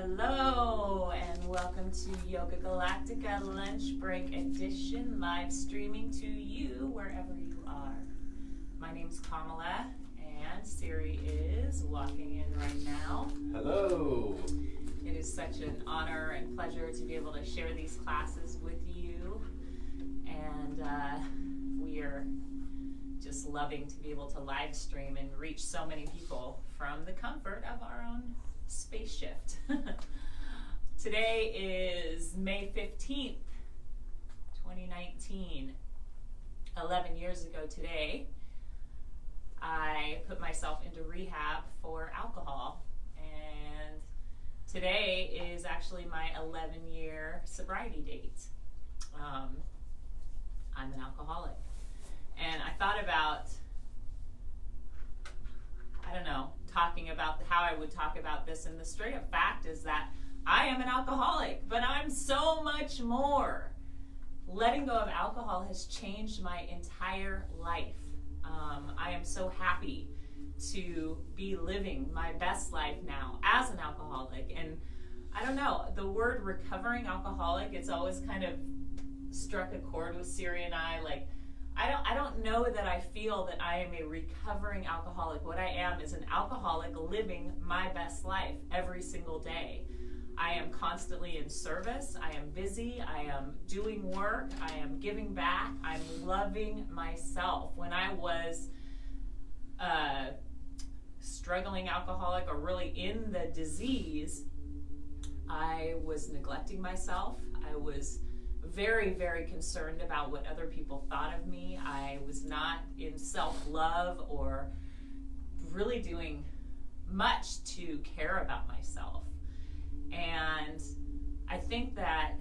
Hello, and welcome to Yoga Galactica Lunch Break Edition, live streaming to you wherever you are. My name's Kamala, and Siri is walking in right now. Hello. It is such an honor and pleasure to be able to share these classes with you, and we are just loving to be able to live stream and reach so many people from the comfort of our own space shift. Today is May 15th, 2019. 11 years ago today, I put myself into rehab for alcohol, and today is actually my 11-year sobriety date. I'm an alcoholic, and I thought about, talking about how I would talk about this, and the straight up fact is that I am an alcoholic, but I'm so much more. Letting go of alcohol has changed my entire life. I am so happy to be living my best life now as an alcoholic. And I don't know, the word recovering alcoholic, it's always kind of struck a chord with Siri and I. Like, I don't know that I feel that I am a recovering alcoholic. What I am is an alcoholic living my best life every single day. I am constantly in service. I am busy. I am doing work. I am giving back. I'm loving myself. When I was struggling alcoholic or really in the disease, I was neglecting myself. I was very, very concerned about what other people thought of me. I was not in self-love or really doing much to care about myself. And I think that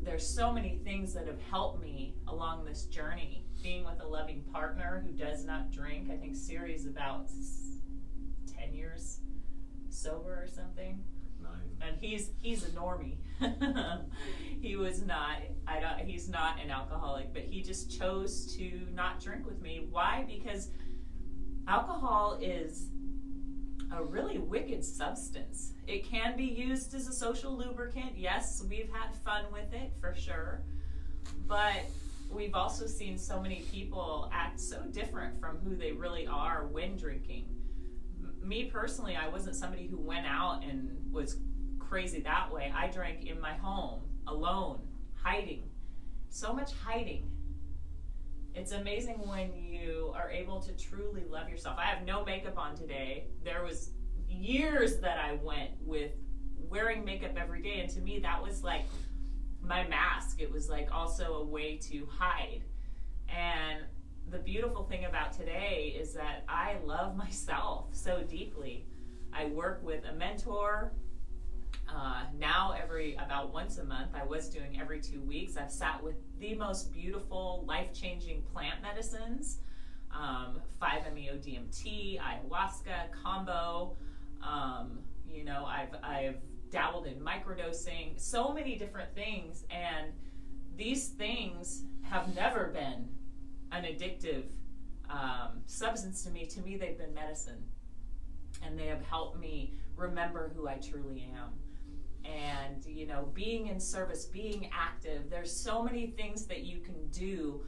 there's so many things that have helped me along this journey. Being with a loving partner who does not drink. I think Siri's about 10 years sober or something. 9. And he's a normie. He's not an alcoholic, but he just chose to not drink with me. Why? Because alcohol is a really wicked substance. It can be used as a social lubricant. Yes, we've had fun with it for sure. But we've also seen so many people act so different from who they really are when drinking. Me personally, I wasn't somebody who went out and was crazy that way. I drank in my home, alone, hiding. So much hiding. It's amazing when you are able to truly love yourself. I have no makeup on today. There was years that I went with wearing makeup every day, and to me that was like my mask. It was like also a way to hide. And the beautiful thing about today is that I love myself so deeply. I work with a mentor now about once a month. I was doing every 2 weeks. I've sat with the most beautiful, life-changing plant medicines, 5-MeO-DMT, ayahuasca, Kambo. I've dabbled in microdosing, so many different things, and these things have never been an addictive substance to me. To me, they've been medicine, and they have helped me remember who I truly am. And, being in service, being active, there's so many things that you can do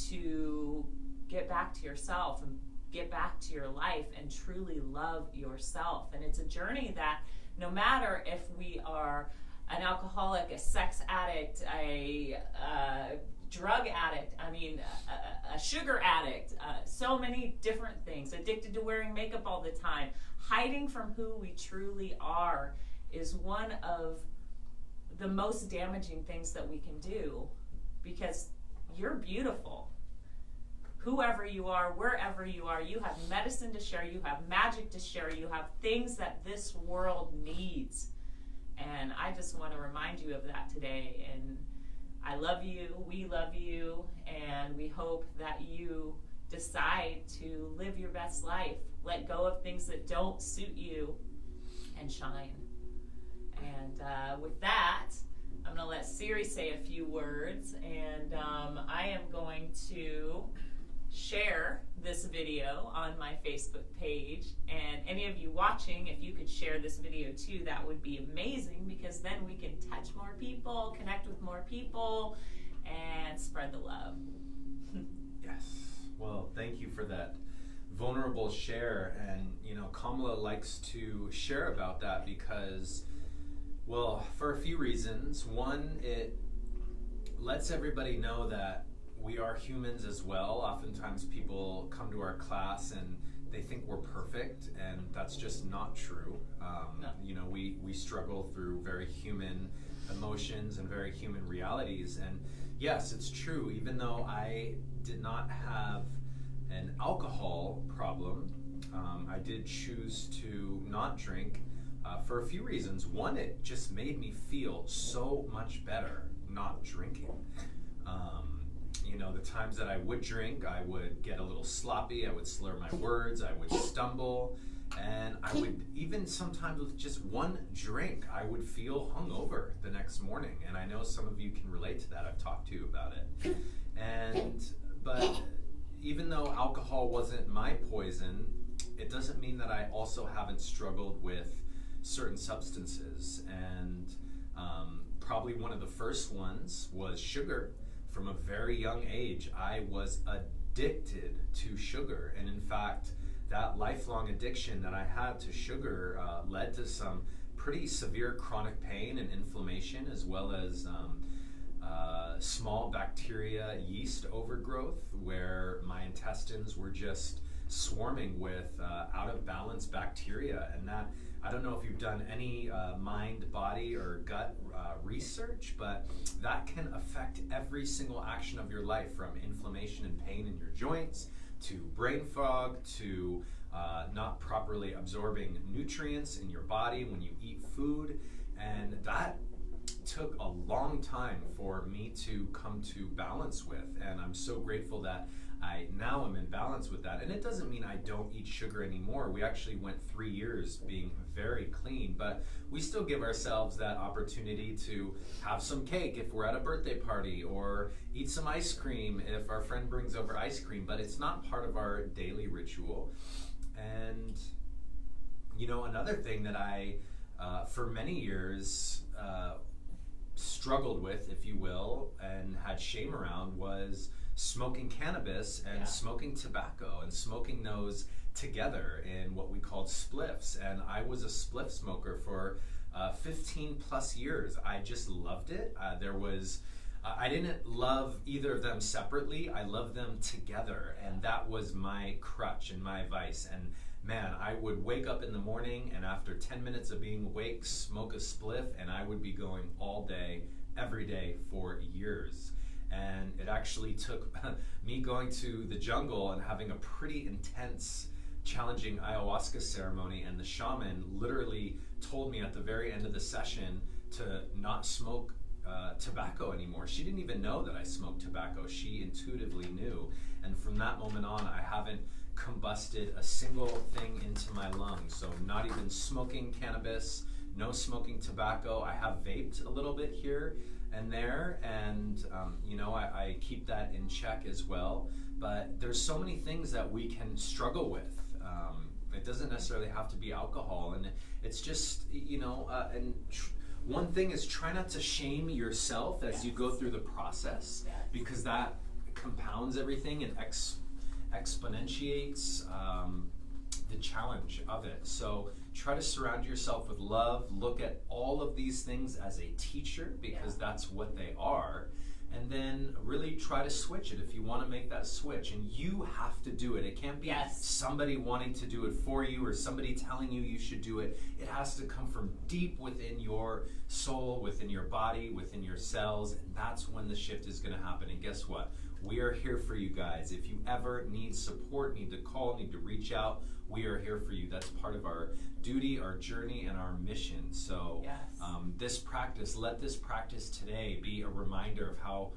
to get back to yourself and get back to your life and truly love yourself. And it's a journey that no matter if we are an alcoholic, a sex addict, a drug addict, a sugar addict, so many different things, addicted to wearing makeup all the time, hiding from who we truly are is one of the most damaging things that we can do, because you're beautiful. Whoever you are, wherever you are, you have medicine to share, you have magic to share, you have things that this world needs. And I just want to remind you of that today. And I love you, we love you, and we hope that you decide to live your best life. Let go of things that don't suit you and shine. And with that, I'm going to let Siri say a few words, and I am going to share this video on my Facebook page, and any of you watching, if you could share this video too, that would be amazing, because then we can touch more people, connect with more people, and spread the love. Yes. Well, thank you for that vulnerable share. And Kamala likes to share about that because, well, for a few reasons. One, it lets everybody know that we are humans as well. Oftentimes people come to our class and they think we're perfect, and that's just not true. No. We struggle through very human emotions and very human realities. And yes, it's true, even though I did not have an alcohol problem, I did choose to not drink for a few reasons. One, it just made me feel so much better not drinking. The times that I would drink, I would get a little sloppy, I would slur my words, I would stumble, and I would even sometimes with just one drink, I would feel hungover the next morning. And I know some of you can relate to that. I've talked to you about it. But even though alcohol wasn't my poison, it doesn't mean that I also haven't struggled with certain substances. And probably one of the first ones was sugar. From a very young age, I was addicted to sugar. And in fact, that lifelong addiction that I had to sugar led to some pretty severe chronic pain and inflammation, as well as small bacteria yeast overgrowth, where my intestines were just swarming with out of balance bacteria. And that, I don't know if you've done any mind, body, or gut research, but that can affect every single action of your life, from inflammation and pain in your joints, to brain fog, to not properly absorbing nutrients in your body when you eat food. And that took a long time for me to come to balance with, and I'm so grateful that I now am in balance with that. And it doesn't mean I don't eat sugar anymore. We actually went 3 years being very clean, but we still give ourselves that opportunity to have some cake if we're at a birthday party, or eat some ice cream if our friend brings over ice cream, but it's not part of our daily ritual. And another thing that I for many years struggled with, if you will, and had shame around, was smoking cannabis and smoking tobacco, and smoking those together in what we called spliffs. And I was a spliff smoker for 15 plus years. I just loved it. I didn't love either of them separately. I loved them together, and that was my crutch and my vice. And man, I would wake up in the morning, and after 10 minutes of being awake, smoke a spliff, and I would be going all day, every day for years. And it actually took me going to the jungle and having a pretty intense, challenging ayahuasca ceremony, and the shaman literally told me at the very end of the session to not smoke tobacco anymore. She didn't even know that I smoked tobacco. She intuitively knew. And from that moment on, I haven't combusted a single thing into my lungs. So not even smoking cannabis, no smoking tobacco. I have vaped a little bit here and there, and I keep that in check as well. But there's so many things that we can struggle with. It doesn't necessarily have to be alcohol, and it's just one thing is, try not to shame yourself as you go through the process, because that compounds everything and exponentiates the challenge of it. So try to surround yourself with love. Look at all of these things as a teacher, because that's what they are. And then really try to switch it if you want to make that switch. And you have to do it. It can't be somebody wanting to do it for you, or somebody telling you you should do it. It has to come from deep within your soul, within your body, within your cells. And that's when the shift is going to happen. And guess what? We are here for you guys. If you ever need support, need to call, need to reach out, we are here for you. That's part of our duty, our journey, and our mission. So let this practice today be a reminder of how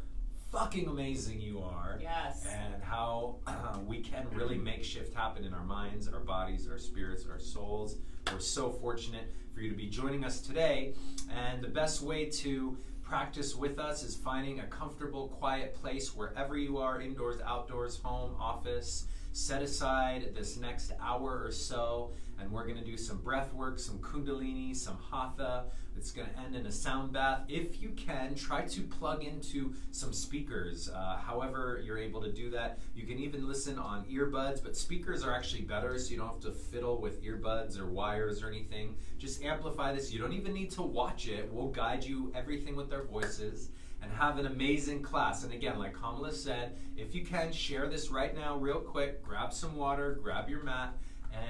fucking amazing you are. Yes. And how we can really make shift happen in our minds, our bodies, our spirits, our souls. We're so fortunate for you to be joining us today. And the best way to practice with us is finding a comfortable, quiet place wherever you are, indoors, outdoors, home, office. Set aside this next hour or so, and we're going to do some breath work, some Kundalini, some Hatha. It's going to end in a sound bath. If you can, try to plug into some speakers, however you're able to do that. You can even listen on earbuds, but speakers are actually better, so you don't have to fiddle with earbuds or wires or anything. Just amplify this. You don't even need to watch it. We'll guide you everything with our voices. And have an amazing class. And again, like Kamala said, if you can, share this right now real quick. Grab some water, grab your mat,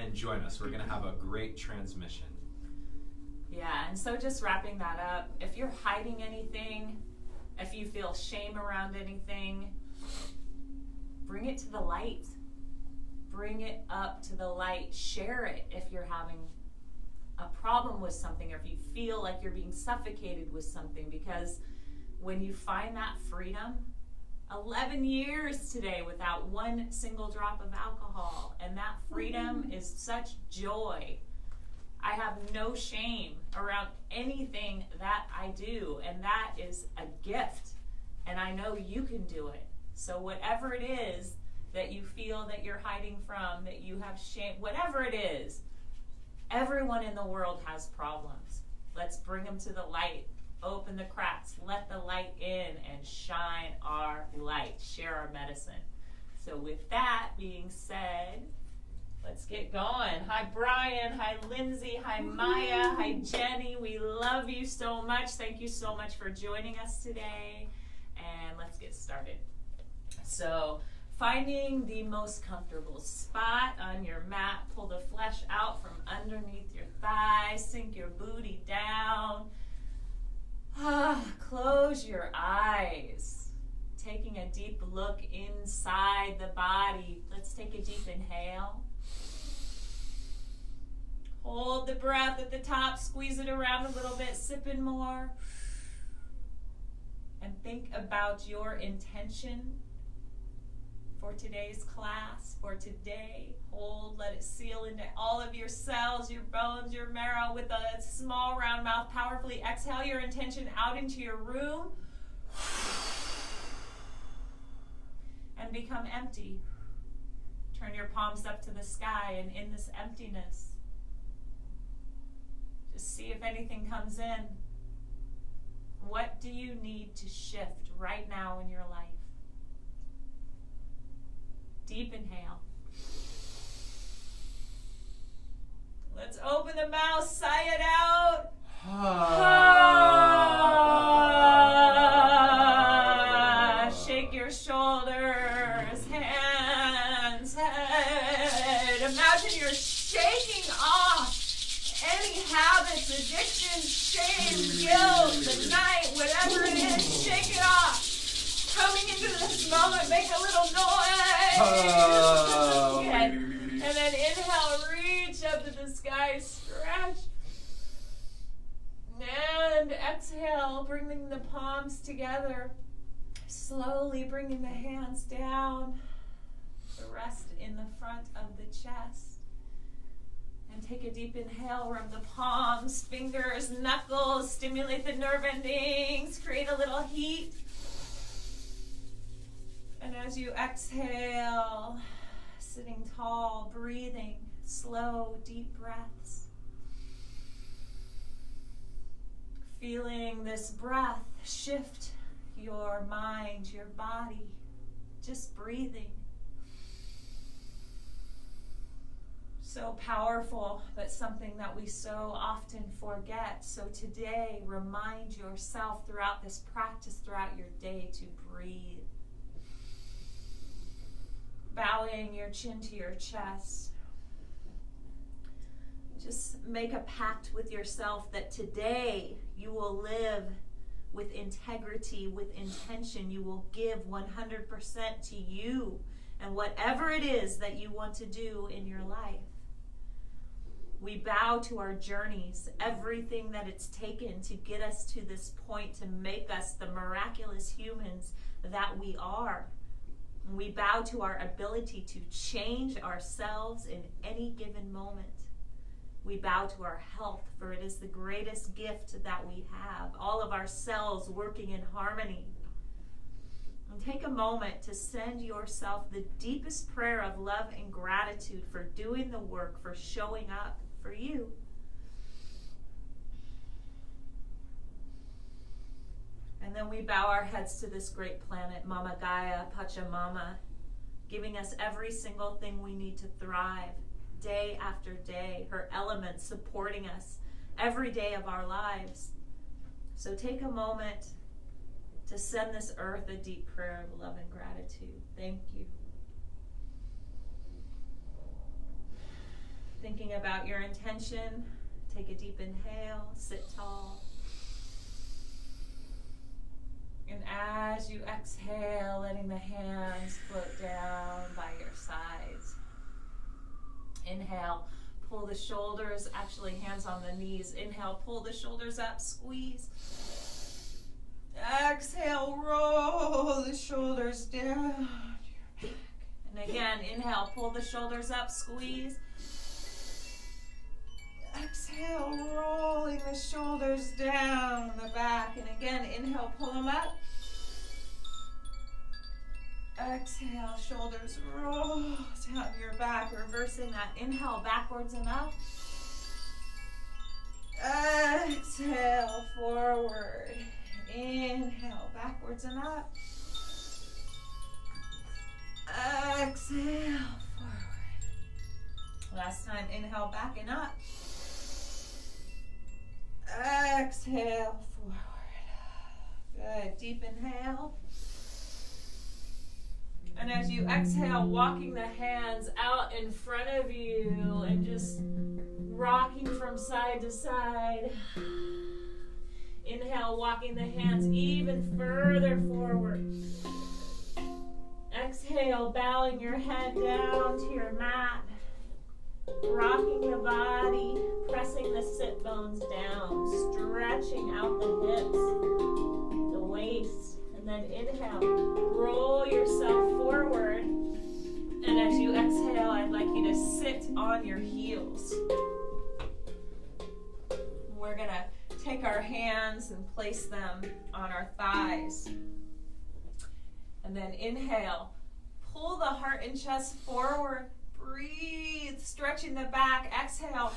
and join us. We're going to have a great transmission. Yeah, and so just wrapping that up, if you're hiding anything, if you feel shame around anything, bring it to the light. Bring it up to the light. Share it if you're having a problem with something, or if you feel like you're being suffocated with something, because when you find that freedom, 11 years today without one single drop of alcohol, and that freedom is such joy. I have no shame around anything that I do, and that is a gift, and I know you can do it. So whatever it is that you feel that you're hiding from, that you have shame, whatever it is, everyone in the world has problems. Let's bring them to the light. Open the cracks, let the light in, and shine our light. Share our medicine. So with that being said, let's get going. Hi Brian, hi Lindsay, hi Maya, hi Jenny. We love you so much. Thank you so much for joining us today. And let's get started. So finding the most comfortable spot on your mat. Pull the flesh out from underneath your thighs. Sink your booty down. Close your eyes, taking a deep look inside the body. Let's take a deep inhale. Hold the breath at the top, squeeze it around a little bit, sipping more. And think about your intention for today's class, for today. Hold, let it seal into all of your cells, your bones, your marrow with a small round mouth. Powerfully exhale your intention out into your room and become empty. Turn your palms up to the sky, and in this emptiness, just see if anything comes in. What do you need to shift right now in your life? Deep inhale. Let's open the mouth, sigh it out. Shake your shoulders, hands, head. Imagine you're shaking off any habits, addictions, shame, guilt, the night, whatever it is, shake it off. Coming into this moment, make a little noise. Good. And then inhale, reach up to the sky, stretch. And exhale, bringing the palms together. Slowly bringing the hands down. The rest in the front of the chest. And take a deep inhale, rub the palms, fingers, knuckles, stimulate the nerve endings, create a little heat. And as you exhale, sitting tall, breathing, slow, deep breaths. Feeling this breath shift your mind, your body, just breathing. So powerful, but something that we so often forget. So today, remind yourself throughout this practice, throughout your day, to breathe. Bowing your chin to your chest. Just make a pact with yourself that today you will live with integrity, with intention. You will give 100% to you and whatever it is that you want to do in your life. We bow to our journeys, everything that it's taken to get us to this point, to make us the miraculous humans that we are. We bow to our ability to change ourselves in any given moment. We bow to our health, for it is the greatest gift that we have. All of our cells working in harmony. And take a moment to send yourself the deepest prayer of love and gratitude for doing the work, for showing up for you. And then we bow our heads to this great planet, Mama Gaia, Pachamama, giving us every single thing we need to thrive day after day, her elements supporting us every day of our lives. So take a moment to send this earth a deep prayer of love and gratitude. Thank you. Thinking about your intention, take a deep inhale, sit tall. And as you exhale, letting the hands float down by your sides. Inhale, pull the shoulders, actually hands on the knees. Inhale, pull the shoulders up, squeeze. Exhale, roll the shoulders down your back. And again, inhale, pull the shoulders up, squeeze. Exhale, rolling the shoulders down the back. And again, inhale, pull them up. Exhale, shoulders roll down your back, reversing that. Inhale, backwards and up. Exhale, forward. Inhale, backwards and up. Exhale, forward. Last time, inhale, back and up. Exhale, forward. Good, deep inhale. And as you exhale, walking the hands out in front of you and just rocking from side to side. Inhale, walking the hands even further forward. Exhale, bowing your head down to your mat. Rocking the body, pressing the sit bones down, stretching out the hips, the waist. And then inhale, roll yourself forward. And as you exhale, I'd like you to sit on your heels. We're going to take our hands and place them on our thighs. And then inhale, pull the heart and chest forward. Breathe, stretching the back. Exhale,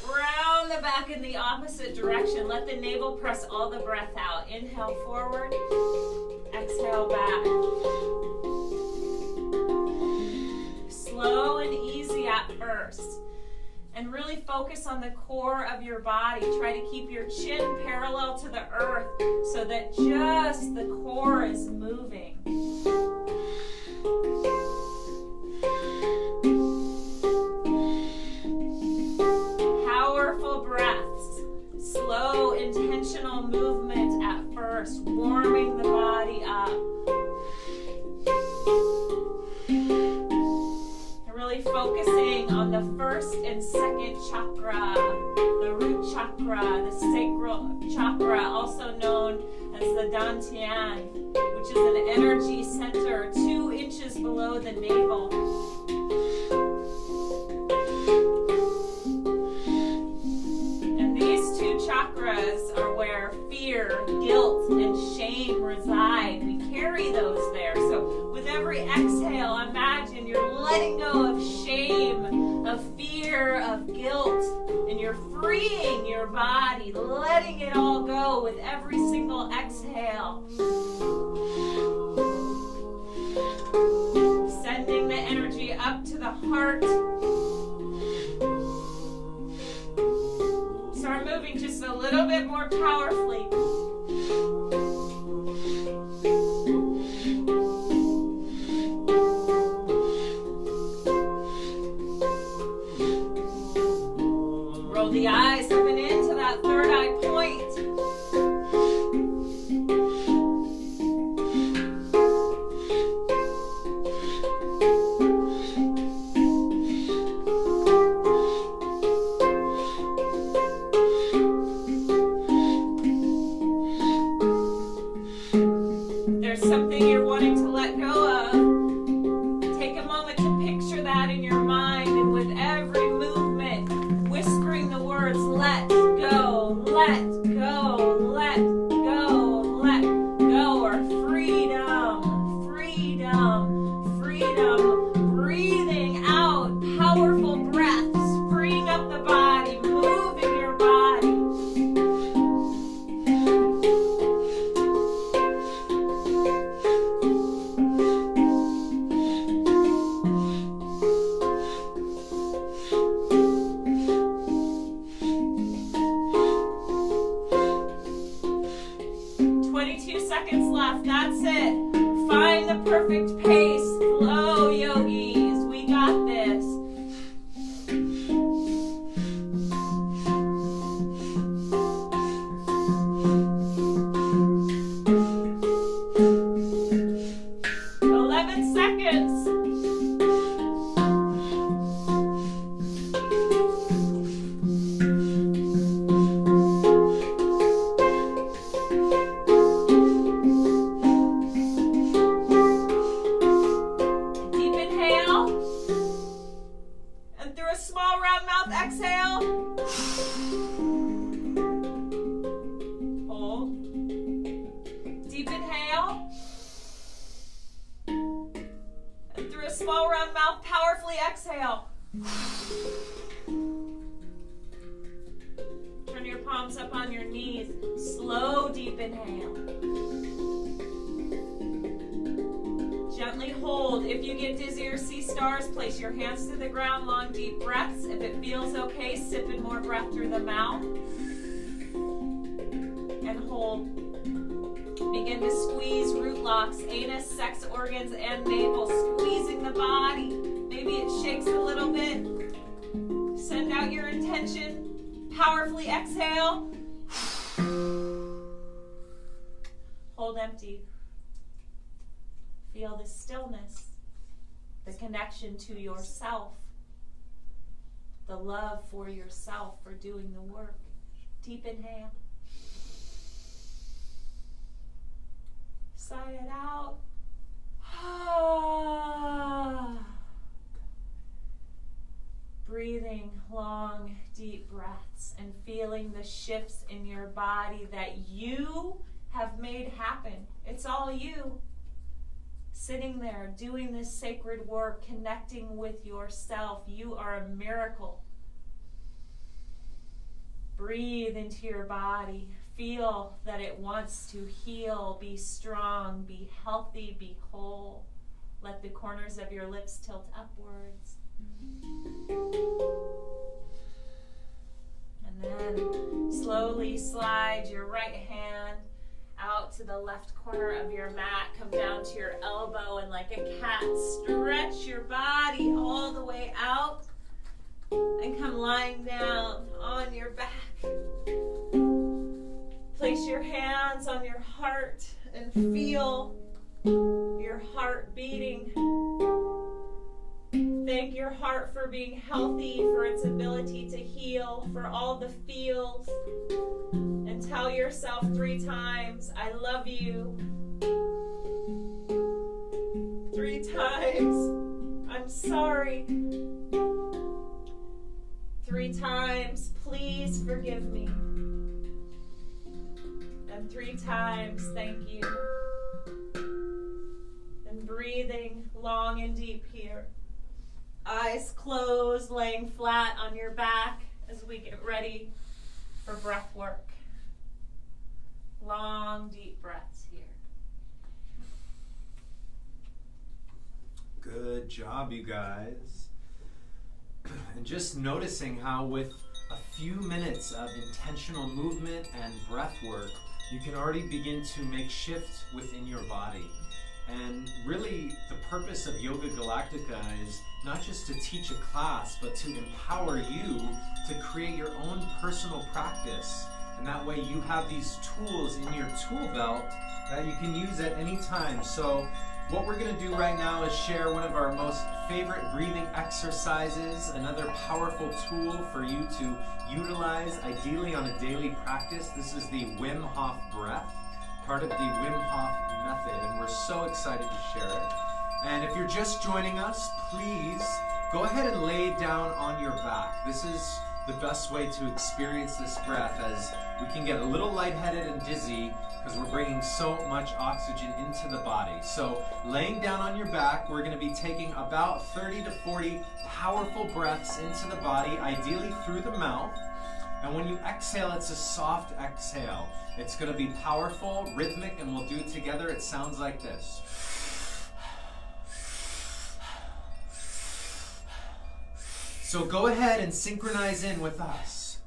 round the back in the opposite direction. Let the navel press all the breath out. Inhale forward, exhale back. Slow and easy at first. And really focus on the core of your body. Try to keep your chin parallel to the earth so that just the core is moving. Powerful breaths. Slow, intentional movement at first, warming the body up. Really focusing on the first and second chakra, the root chakra, the sacral chakra, also known as the dantian, which is an energy center 2 inches below the navel. And these 2 chakras are where fear, guilt, and shame reside. We carry those there. So with every exhale, imagine you're letting go of shame, of fear, of guilt, and you're freeing your body, letting it all go with every single exhale. Sending the energy up to the heart. Start moving just a little bit more powerfully. Roll the eyes up and into that third eye point. There's something you're wanting to let go of. Take a moment to picture that in your mind, and with every movement, whispering powerful breaths, freeing up the body, moving your body. That's it. Find the perfect pace. Flow, yogis. We got this. Small round mouth, powerfully exhale. Turn your palms up on your knees. Slow, deep inhale. Gently hold. If you get dizzy or see stars, place your hands to the ground. Long, deep breaths. If it feels okay, sip in more breath through the mouth. And hold. Begin to squeeze root locks, anus, sex organs, and navel, squeezing the body. Maybe it shakes a little bit. Send out your intention. Powerfully exhale. Hold empty. Feel the stillness, the connection to yourself, the love for yourself for doing the work. Deep inhale. Sigh it out. Breathing long, deep breaths and feeling the shifts in your body that you have made happen. It's all you. Sitting there, doing this sacred work, connecting with yourself. You are a miracle. Breathe into your body. Feel that it wants to heal, be strong, be healthy, be whole. Let the corners of your lips tilt upwards. And then slowly slide your right hand out to the left corner of your mat. Come down to your elbow and like a cat, stretch your body all the way out and come lying down on your back. Place your hands on your heart and feel your heart beating. Thank your heart for being healthy, for its ability to heal, for all the feels. And tell yourself 3 times, I love you. 3 times, I'm sorry. 3 times, please forgive me. And 3 times, thank you. And breathing long and deep here. Eyes closed, laying flat on your back as we get ready for breath work. Long, deep breaths here. Good job, you guys. And just noticing how with a few minutes of intentional movement and breath work, you can already begin to make shifts within your body. And really, the purpose of Yoga Galactica is not just to teach a class, but to empower you to create your own personal practice. And that way you have these tools in your tool belt that you can use at any time. So what we're going to do right now is share one of our most favorite breathing exercises, another powerful tool for you to utilize ideally on a daily practice. This is the Wim Hof breath, part of the Wim Hof method, and we're so excited to share it. And if you're just joining us, please go ahead and lay down on your back. This is the best way to experience this breath, as we can get a little lightheaded and dizzy because we're bringing so much oxygen into the body. So laying down on your back, we're going to be taking about 30 to 40 powerful breaths into the body, ideally through the mouth. And when you exhale, it's a soft exhale. It's going to be powerful, rhythmic, and we'll do it together. It sounds like this. So go ahead and synchronize in with us.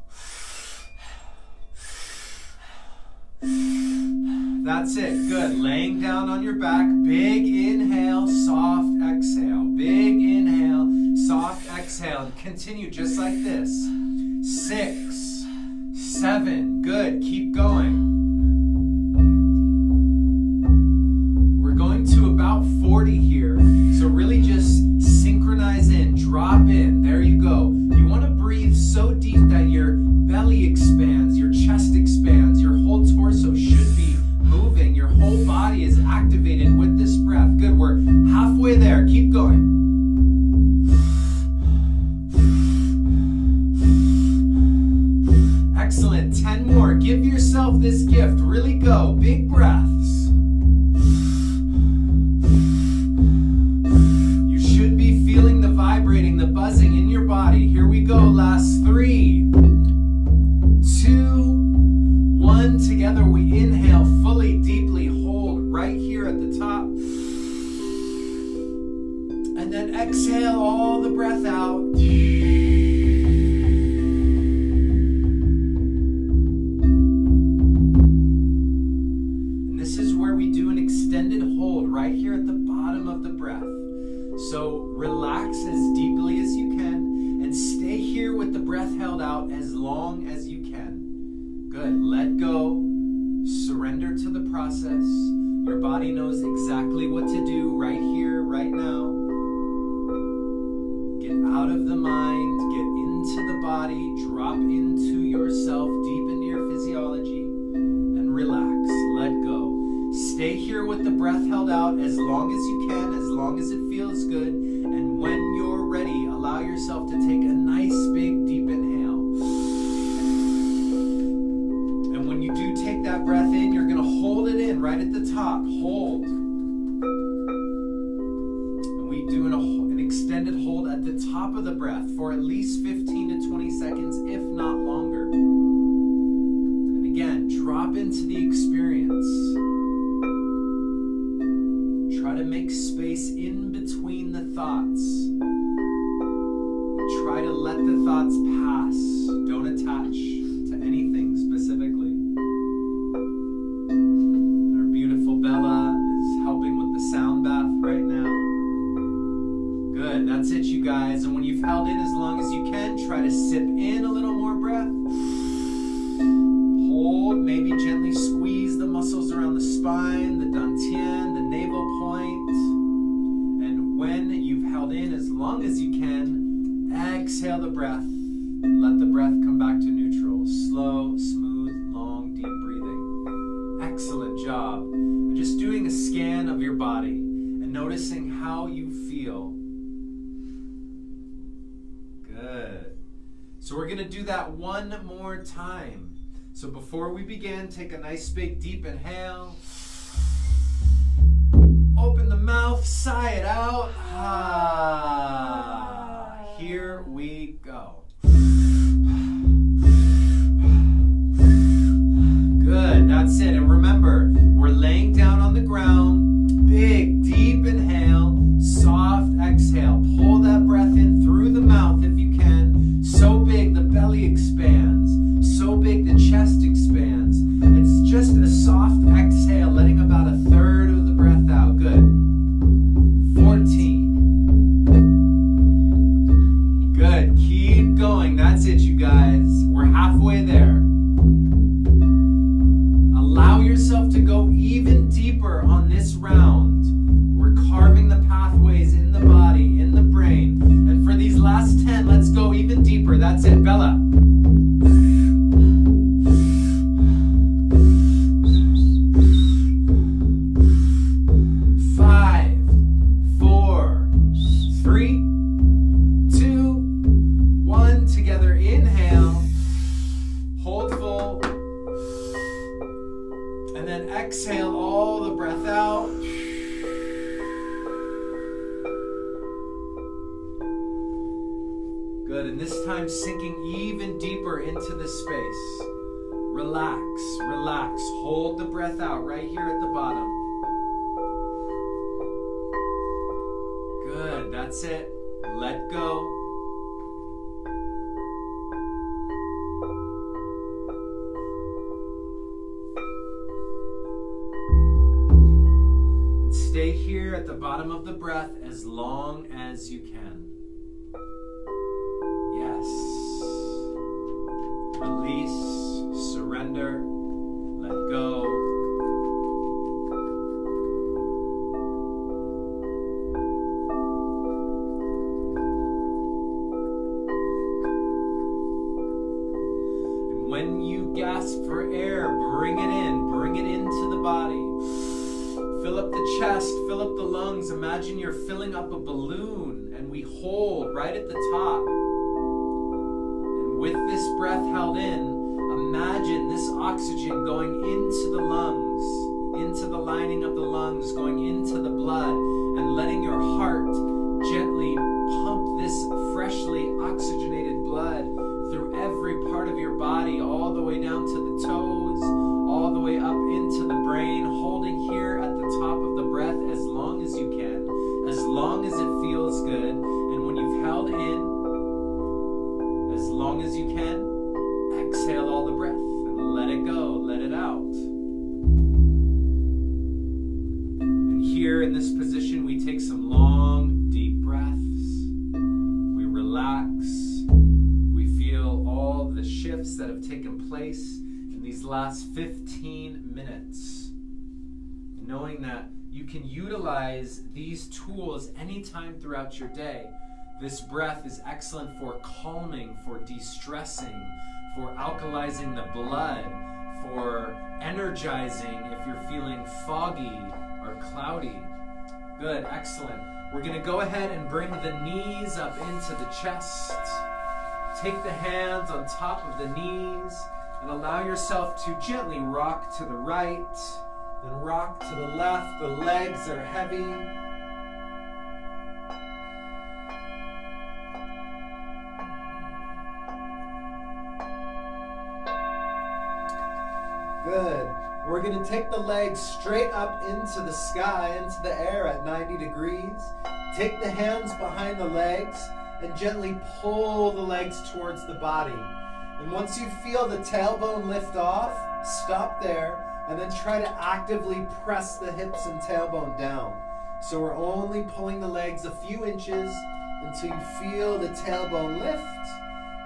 That's it. Good. Laying down on your back. Big inhale, soft exhale. Big inhale, soft exhale. And continue just like this. 6, 7. Good. Keep going. We're going to about 40 here. So really just synchronize in. Drop in. There you go. You want to breathe so deep that your belly expands, your chest expands, your whole torso should be moving. Your whole body is activated with this breath. Good. We're halfway there. Keep going. Excellent. 10 more. Give yourself this gift. Really go. Big breaths. You should be feeling the vibrating, the buzzing in your body. Here we go. Last 3, 2, 1. Together we inhale fully, deeply. Hold right here at the top. And then exhale all the breath out. Right here at the bottom of the breath. So relax as deeply as you can and stay here with the breath held out as long as you can. Good. Let go. Surrender to the process. Your body knows exactly what to do right here, right now. Get out of the mind. Get into the body. Drop into yourself, deep into your physiology, and relax. Let go. Stay here with the breath held out as long as you can, as long as it feels good. And when you're ready, allow yourself to take a nice, big, deep inhale. And when you do take that breath in, you're going to hold it in right at the top. Hold. And we do an extended hold at the top of the breath for at least 15 to 20 seconds, if not longer. And again, drop into the experience. Try to make space in between the thoughts. Try to let the thoughts pass. Don't attach to anything specifically. Our beautiful Bella is helping with the sound bath right now. Good, that's it, you guys. And when you've held in as long as you can, try to sip in a little more breath. Hold, maybe gently squeeze the muscles around the spine, the dantian, the navel point. And when you've held in as long as you can, exhale the breath. Let the breath come back to neutral. Slow, smooth, long, deep breathing. Excellent job. And just doing a scan of your body and noticing how you feel. Good. So we're going to do that one more time. So before we begin, take a nice big deep inhale. Open the mouth, sigh it out. Here we go. Good, that's it. And remember, we're laying down on the ground. Big, deep inhale, soft exhale. Pull that breath in through the mouth if you can. So big, the belly expands. So big, the chest expands. It's just a soft exhale, letting about a third of the breath out. Good. 14. Good. Keep going. That's it, you guys. We're halfway there. Allow yourself to go even deeper on this round. We're carving the pathways in the body, in the brain. And for these last 10, let's go even deeper. That's it. Bella. 3, 2, 1. Together, inhale. exhale all the breath out. Good, and this time sinking even deeper into this space. Relax, relax. Hold the breath out right here at the bottom. Good, that's it. Let go. And stay here at the bottom of the breath as long as you can. Yes. Release, surrender, let go. And when you gasp for air, bring it into the body. Fill up the chest, fill up the lungs. Imagine you're filling up a balloon, and we hold right at the top. With this breath held in, imagine this oxygen going into the lungs, into the lining of the lungs, going into the blood, and letting your heart gently pump this freshly oxygenated blood through every part of your body, all the way down to the toes, all the way up into the brain, holding here at the top of the breath as long as you can, as long as it feels good. And when you've held in, as long as you can, exhale all the breath and let it go, let it out. And here in this position, we take some long, deep breaths. We relax. We feel all the shifts that have taken place in these last 15 minutes. Knowing that you can utilize these tools anytime throughout your day. This breath is excellent for calming, for de-stressing, for alkalizing the blood, for energizing if you're feeling foggy or cloudy. Good, excellent. We're going to go ahead and bring the knees up into the chest. Take the hands on top of the knees and allow yourself to gently rock to the right, then rock to the left. The legs are heavy. Good. We're going to take the legs straight up into the sky, into the air at 90 degrees. Take the hands behind the legs and gently pull the legs towards the body. And once you feel the tailbone lift off, stop there and then try to actively press the hips and tailbone down. So we're only pulling the legs a few inches until you feel the tailbone lift.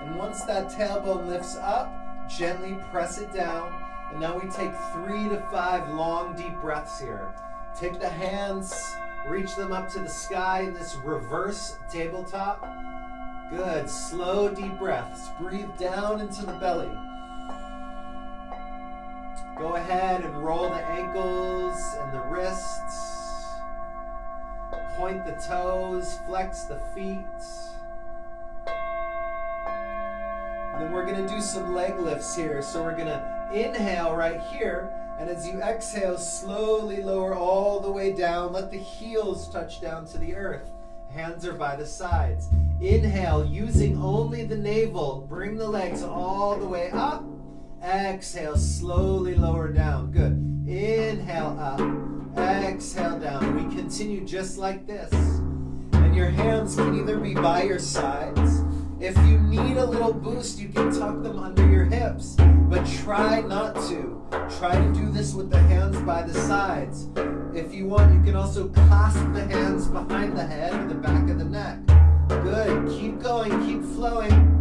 And once that tailbone lifts up, gently press it down. And now we take 3 to 5 long, deep breaths here. Take the hands, reach them up to the sky in this reverse tabletop. Good. Slow, deep breaths. Breathe down into the belly. Go ahead and roll the ankles and the wrists. Point the toes, flex the feet. And then we're going to do some leg lifts here. So we're going to inhale right here, and as you exhale, slowly lower all the way down. Let the heels touch down to the earth. Hands are by the sides. Inhale, using only the navel. Bring the legs all the way up. Exhale, slowly lower down. Good. Inhale up. Exhale down. We continue just like this. And your hands can either be by your sides. If you need a little boost, you can tuck them under your hips, but try not to. Try to do this with the hands by the sides. If you want, you can also clasp the hands behind the head or the back of the neck. Good. Keep going. Keep flowing.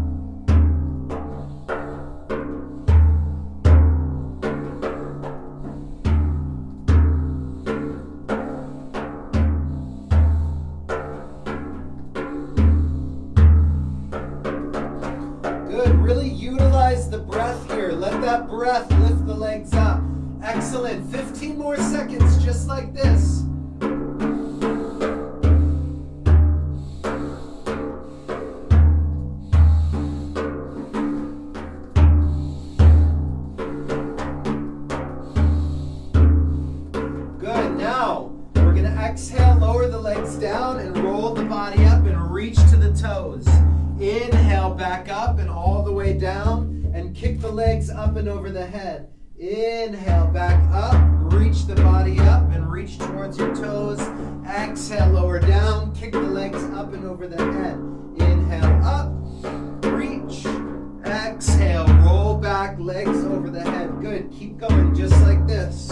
Let that breath lift the legs up. Excellent. 15 more seconds just like this. down and roll the body up and reach to the toes. Inhale, back up and all the way down and kick the legs up and over the head. Inhale, back up, reach the body up and reach towards your toes. Exhale, lower down, kick the legs up and over the head. Inhale, up, reach. Exhale, roll back, legs over the head. Good, keep going just like this.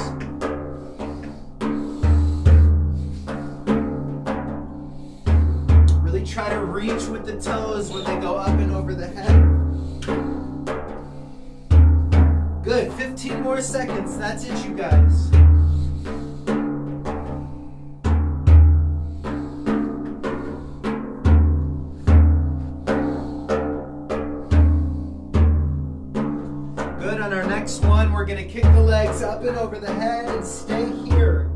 Really try to reach with the toes when they go up and over the head. Good, 15 more seconds. That's it, you guys. Good, on our next one, we're going to kick the legs up and over the head and stay here.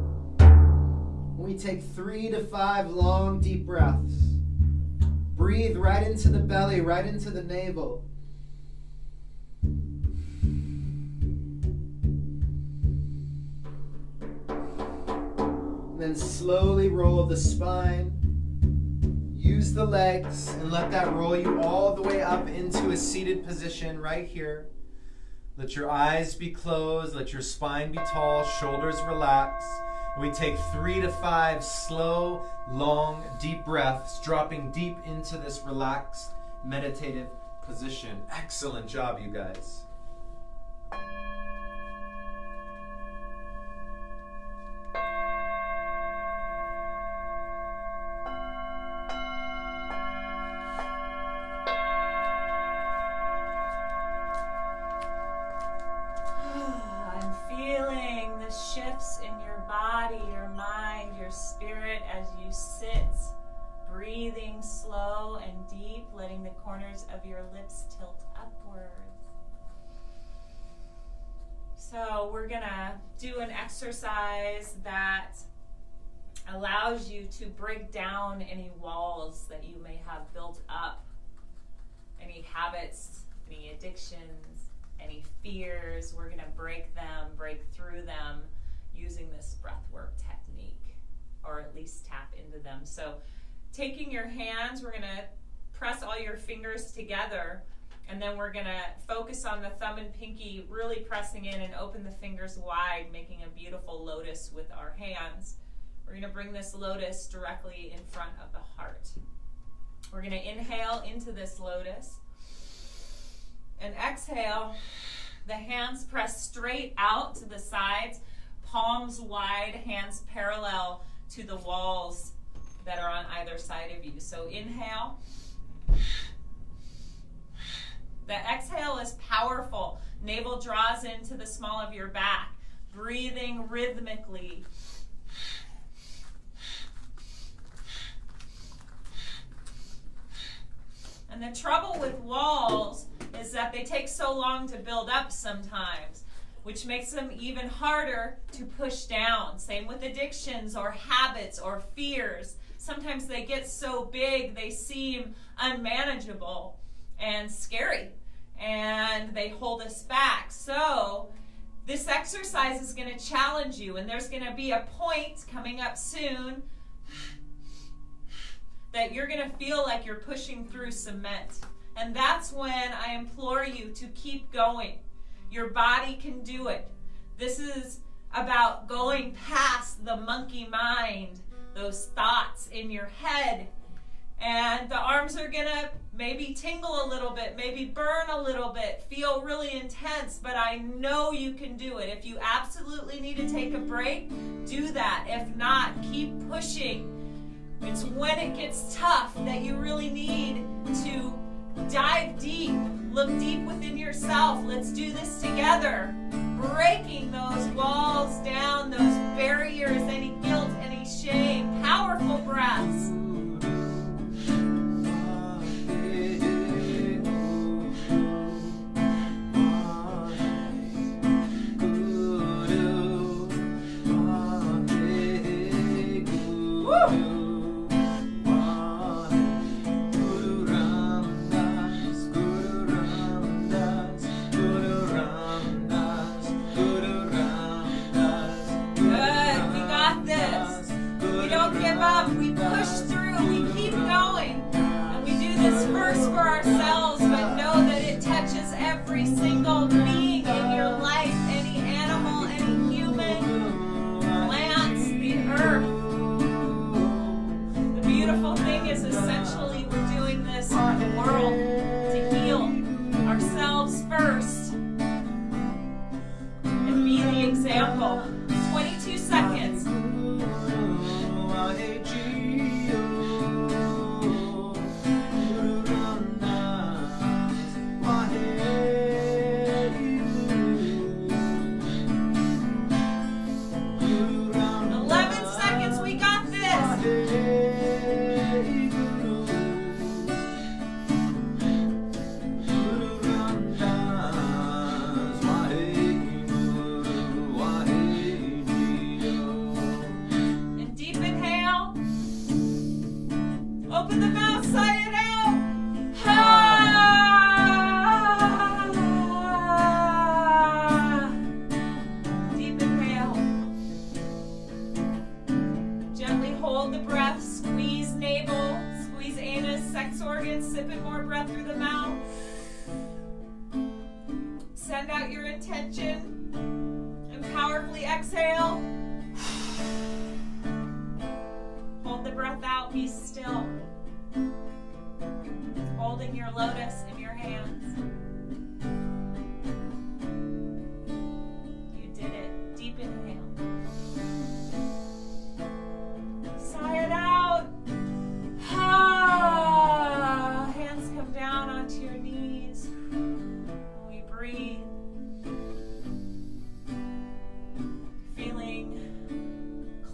We take 3 to 5 long, deep breaths. Breathe right into the belly, right into the navel. Then slowly roll the spine. Use the legs and let that roll you all the way up into a seated position right here. Let your eyes be closed. Let your spine be tall. Shoulders relax. We take 3 to 5 slow, long, deep breaths, dropping deep into this relaxed, meditative position. Excellent job, you guys. Spirit as you sit, breathing slow and deep, letting the corners of your lips tilt upwards. So we're gonna do an exercise that allows you to break down any walls that you may have built up, any habits, any addictions, any fears. We're gonna break them, break through them using this breathwork technique, or at least tap into them. So taking your hands, we're gonna press all your fingers together, and then we're gonna focus on the thumb and pinky, really pressing in and open the fingers wide, making a beautiful lotus with our hands. We're gonna bring this lotus directly in front of the heart. We're gonna inhale into this lotus, and exhale, the hands press straight out to the sides, palms wide, hands parallel to the walls that are on either side of you. So inhale. The exhale is powerful. Navel draws into the small of your back, breathing rhythmically. And the trouble with walls is that they take so long to build up sometimes, which makes them even harder to push down. Same with addictions or habits or fears. Sometimes they get so big they seem unmanageable and scary, and they hold us back. So this exercise is going to challenge you, and there's going to be a point coming up soon that you're going to feel like you're pushing through cement. And that's when I implore you to keep going. Your body can do it. This is about going past the monkey mind, those thoughts in your head. And the arms are gonna maybe tingle a little bit, maybe burn a little bit, feel really intense, but I know you can do it. If you absolutely need to take a break, do that. If not, keep pushing. It's when it gets tough that you really need to dive deep. Look deep within yourself. Let's do this together. Breaking those walls down, those barriers, any guilt, any shame. Powerful breaths. Woo! We push through the mouth. Send out your intention and powerfully exhale. Hold the breath out, be still. Holding your lotus in your hands. You did it. Deep inhale. Sigh it out. Hands come down onto your knees. We breathe. Feeling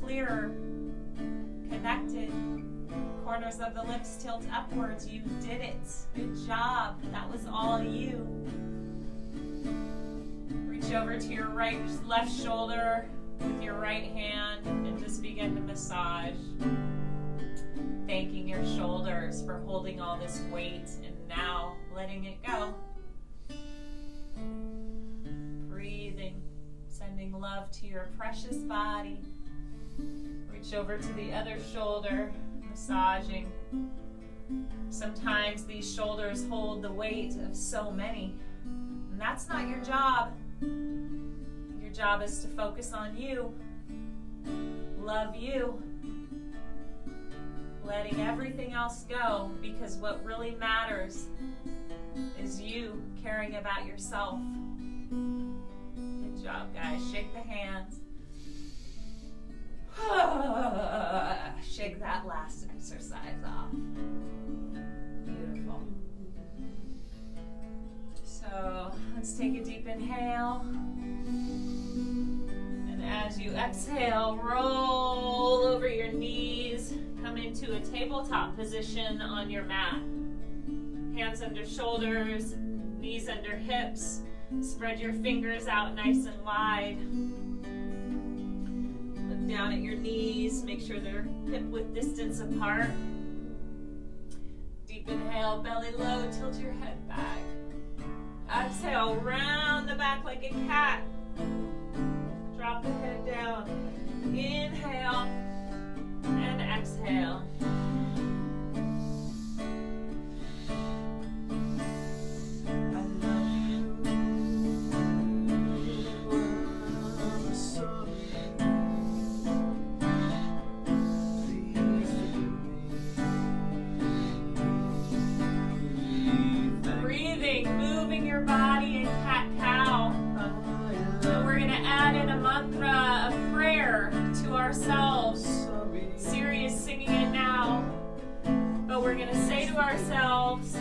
clearer, connected. Corners of the lips tilt upwards. You did it. Good job. That was all you. Reach over to your left shoulder with your right hand and just begin to massage. Thanking your shoulders for holding all this weight and now letting it go. Breathing, sending love to your precious body. Reach over to the other shoulder, massaging. Sometimes these shoulders hold the weight of so many, and that's not your job. Your job is to focus on you, love you, letting everything else go, because what really matters is you caring about yourself. Good job, guys. Shake the hands. Shake that last exercise off. Beautiful. So let's take a deep inhale. And as you exhale, roll over your knees. Come into a tabletop position on your mat. Hands under shoulders, knees under hips. Spread your fingers out nice and wide. Look down at your knees. Make sure they're hip-width distance apart. Deep inhale, belly low, tilt your head back. Exhale, round the back like a cat. Drop the head down. Inhale and exhale. Ourselves. Siri is singing it now, but we're going to say to ourselves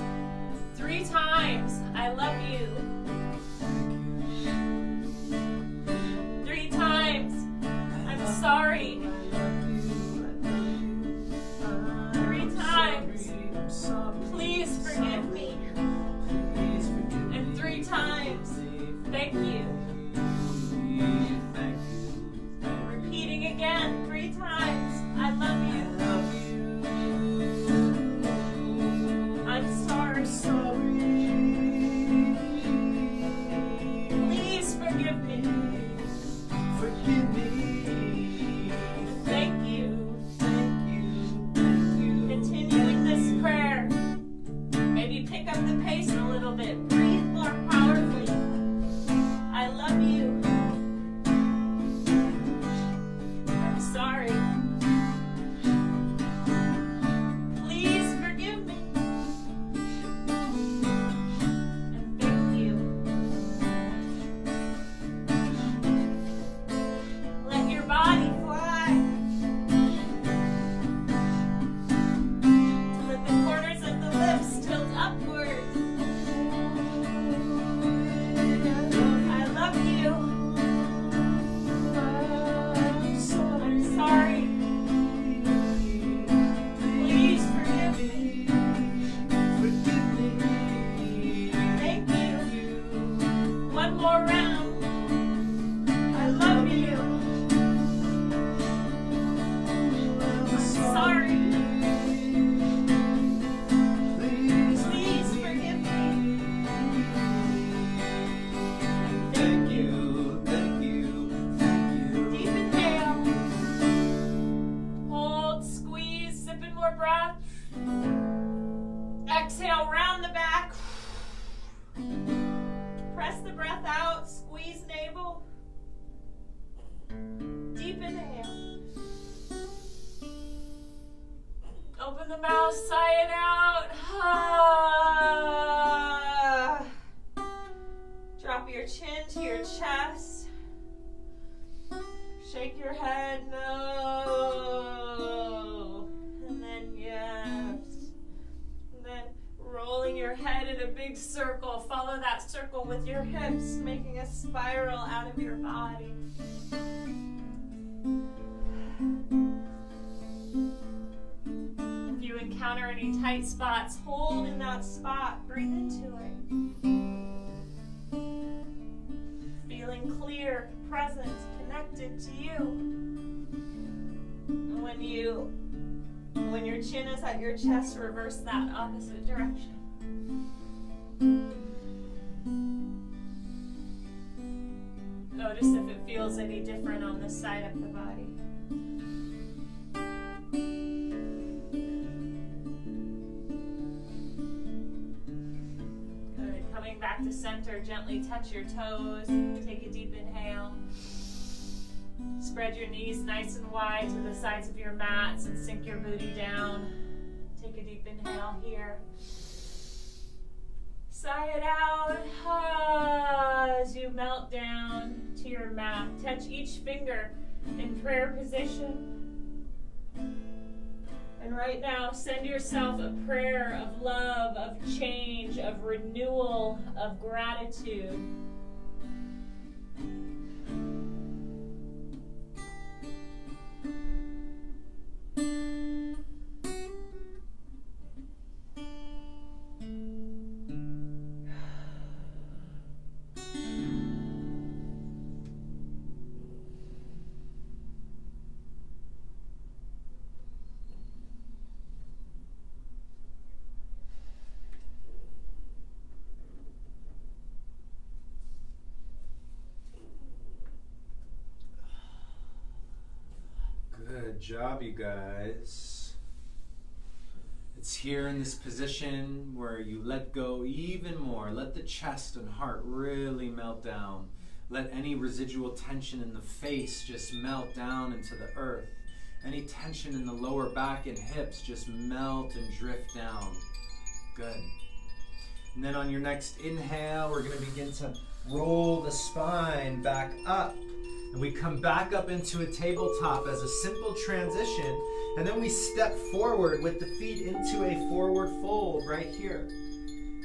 3 times, I love you. 3 times, I'm sorry. 3 times, please forgive me. And 3 times, thank you. Again, 3 times. I love you. I'm sorry. Please forgive me. Forgive me. Thank you. Thank you. Thank you. Continuing this prayer. Maybe pick up the pace a little bit. Breathe more powerfully. I mouth, sigh it out. Drop your chin to your chest. Shake your head, no. And then yes. And then rolling your head in a big circle. Follow that circle with your hips, making a spiral out of your body. If you encounter any tight spots, hold in that spot. Breathe into it. Feeling clear, present, connected to you. And when your chin is at your chest, reverse that opposite direction. Notice if it feels any different on this side of the body. Good. Coming back to center, gently touch your toes. Take a deep inhale. Spread your knees nice and wide to the sides of your mats and sink your booty down. Take a deep inhale here. Sigh it out as you melt down to your mat. Touch each finger in prayer position. And right now, send yourself a prayer of love, of change, of renewal, of gratitude. Good job, you guys. It's here in this position where you let go even more. Let the chest and heart really melt down. Let any residual tension in the face just melt down into the earth. Any tension in the lower back and hips just melt and drift down. Good. And then on your next inhale, we're going to begin to roll the spine back up. And we come back up into a tabletop as a simple transition. And then we step forward with the feet into a forward fold right here.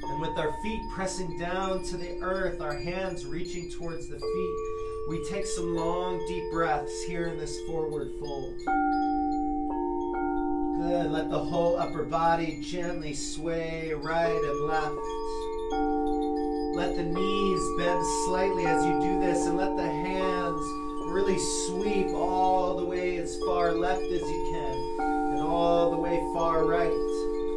And with our feet pressing down to the earth, our hands reaching towards the feet, we take some long, deep breaths here in this forward fold. Good. Let the whole upper body gently sway right and left. Let the knees bend slightly as you do this, and let the hands really sweep all the way as far left as you can, and all the way far right.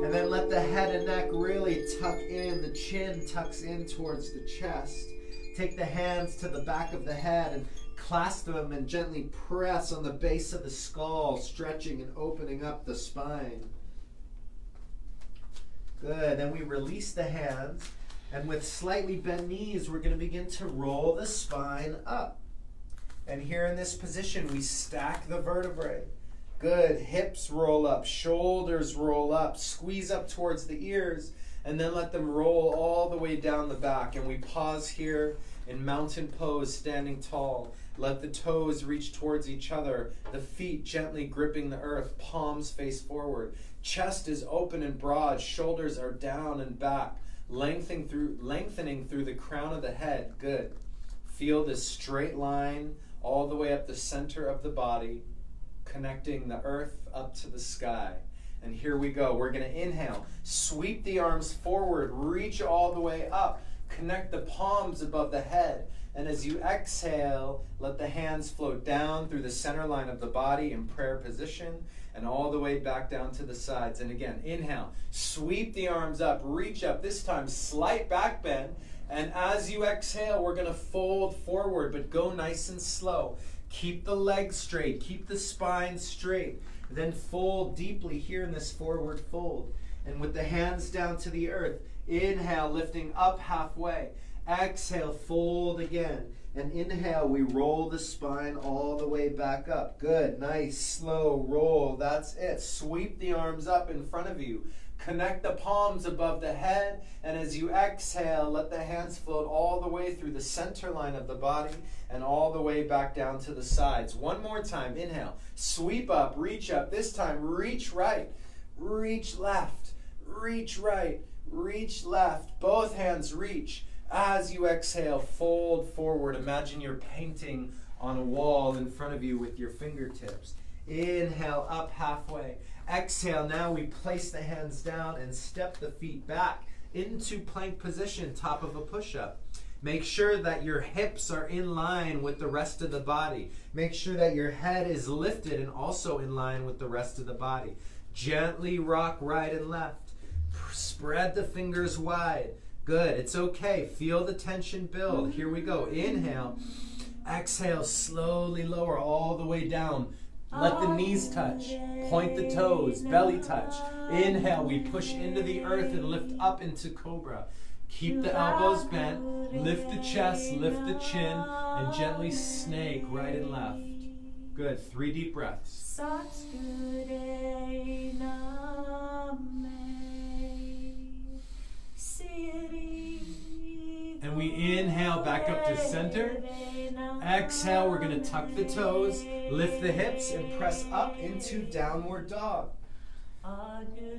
And then let the head and neck really tuck in. The chin tucks in towards the chest. Take the hands to the back of the head and clasp them and gently press on the base of the skull, stretching and opening up the spine. Good. Then we release the hands, and with slightly bent knees, we're going to begin to roll the spine up. And here in this position, we stack the vertebrae. Good. Hips roll up, shoulders roll up, squeeze up towards the ears, and then let them roll all the way down the back. And we pause here in mountain pose, standing tall. Let the toes reach towards each other, the feet gently gripping the earth, palms face forward. Chest is open and broad, shoulders are down and back, lengthening through the crown of the head. Good. Feel this straight line all the way up the center of the body, connecting the earth up to the sky. And here we go. We're going to inhale. Sweep the arms forward. Reach all the way up. Connect the palms above the head. And as you exhale, let the hands float down through the center line of the body in prayer position and all the way back down to the sides. And again, inhale. Sweep the arms up. Reach up. This time, slight back bend. And as you exhale, we're going to fold forward, but go nice and slow. Keep the legs straight. Keep the spine straight. Then fold deeply here in this forward fold. And with the hands down to the earth, inhale, lifting up halfway. Exhale, fold again. And inhale, we roll the spine all the way back up. Good, nice, slow roll. That's it. Sweep the arms up in front of you. Connect the palms above the head. And as you exhale, let the hands float all the way through the center line of the body and all the way back down to the sides. One more time. Inhale. Sweep up, reach up. This time, reach right, reach left, reach right, reach left. Both hands reach. As you exhale, fold forward. Imagine you're painting on a wall in front of you with your fingertips. Inhale, up halfway. Exhale, now we place the hands down and step the feet back into plank position, top of a push-up. Make sure that your hips are in line with the rest of the body. Make sure that your head is lifted and also in line with the rest of the body. Gently rock right and left. Spread the fingers wide. Good, it's okay. Feel the tension build. Here we go. Inhale. Exhale, slowly lower all the way down. Let the knees touch. Point the toes, belly touch. Inhale, we push into the earth and lift up into cobra. Keep the elbows bent. Lift the chest, lift the chin, and gently snake right and left. Good, 3 deep breaths. And we inhale back up to center. Exhale, we're going to tuck the toes, lift the hips, and press up into downward dog.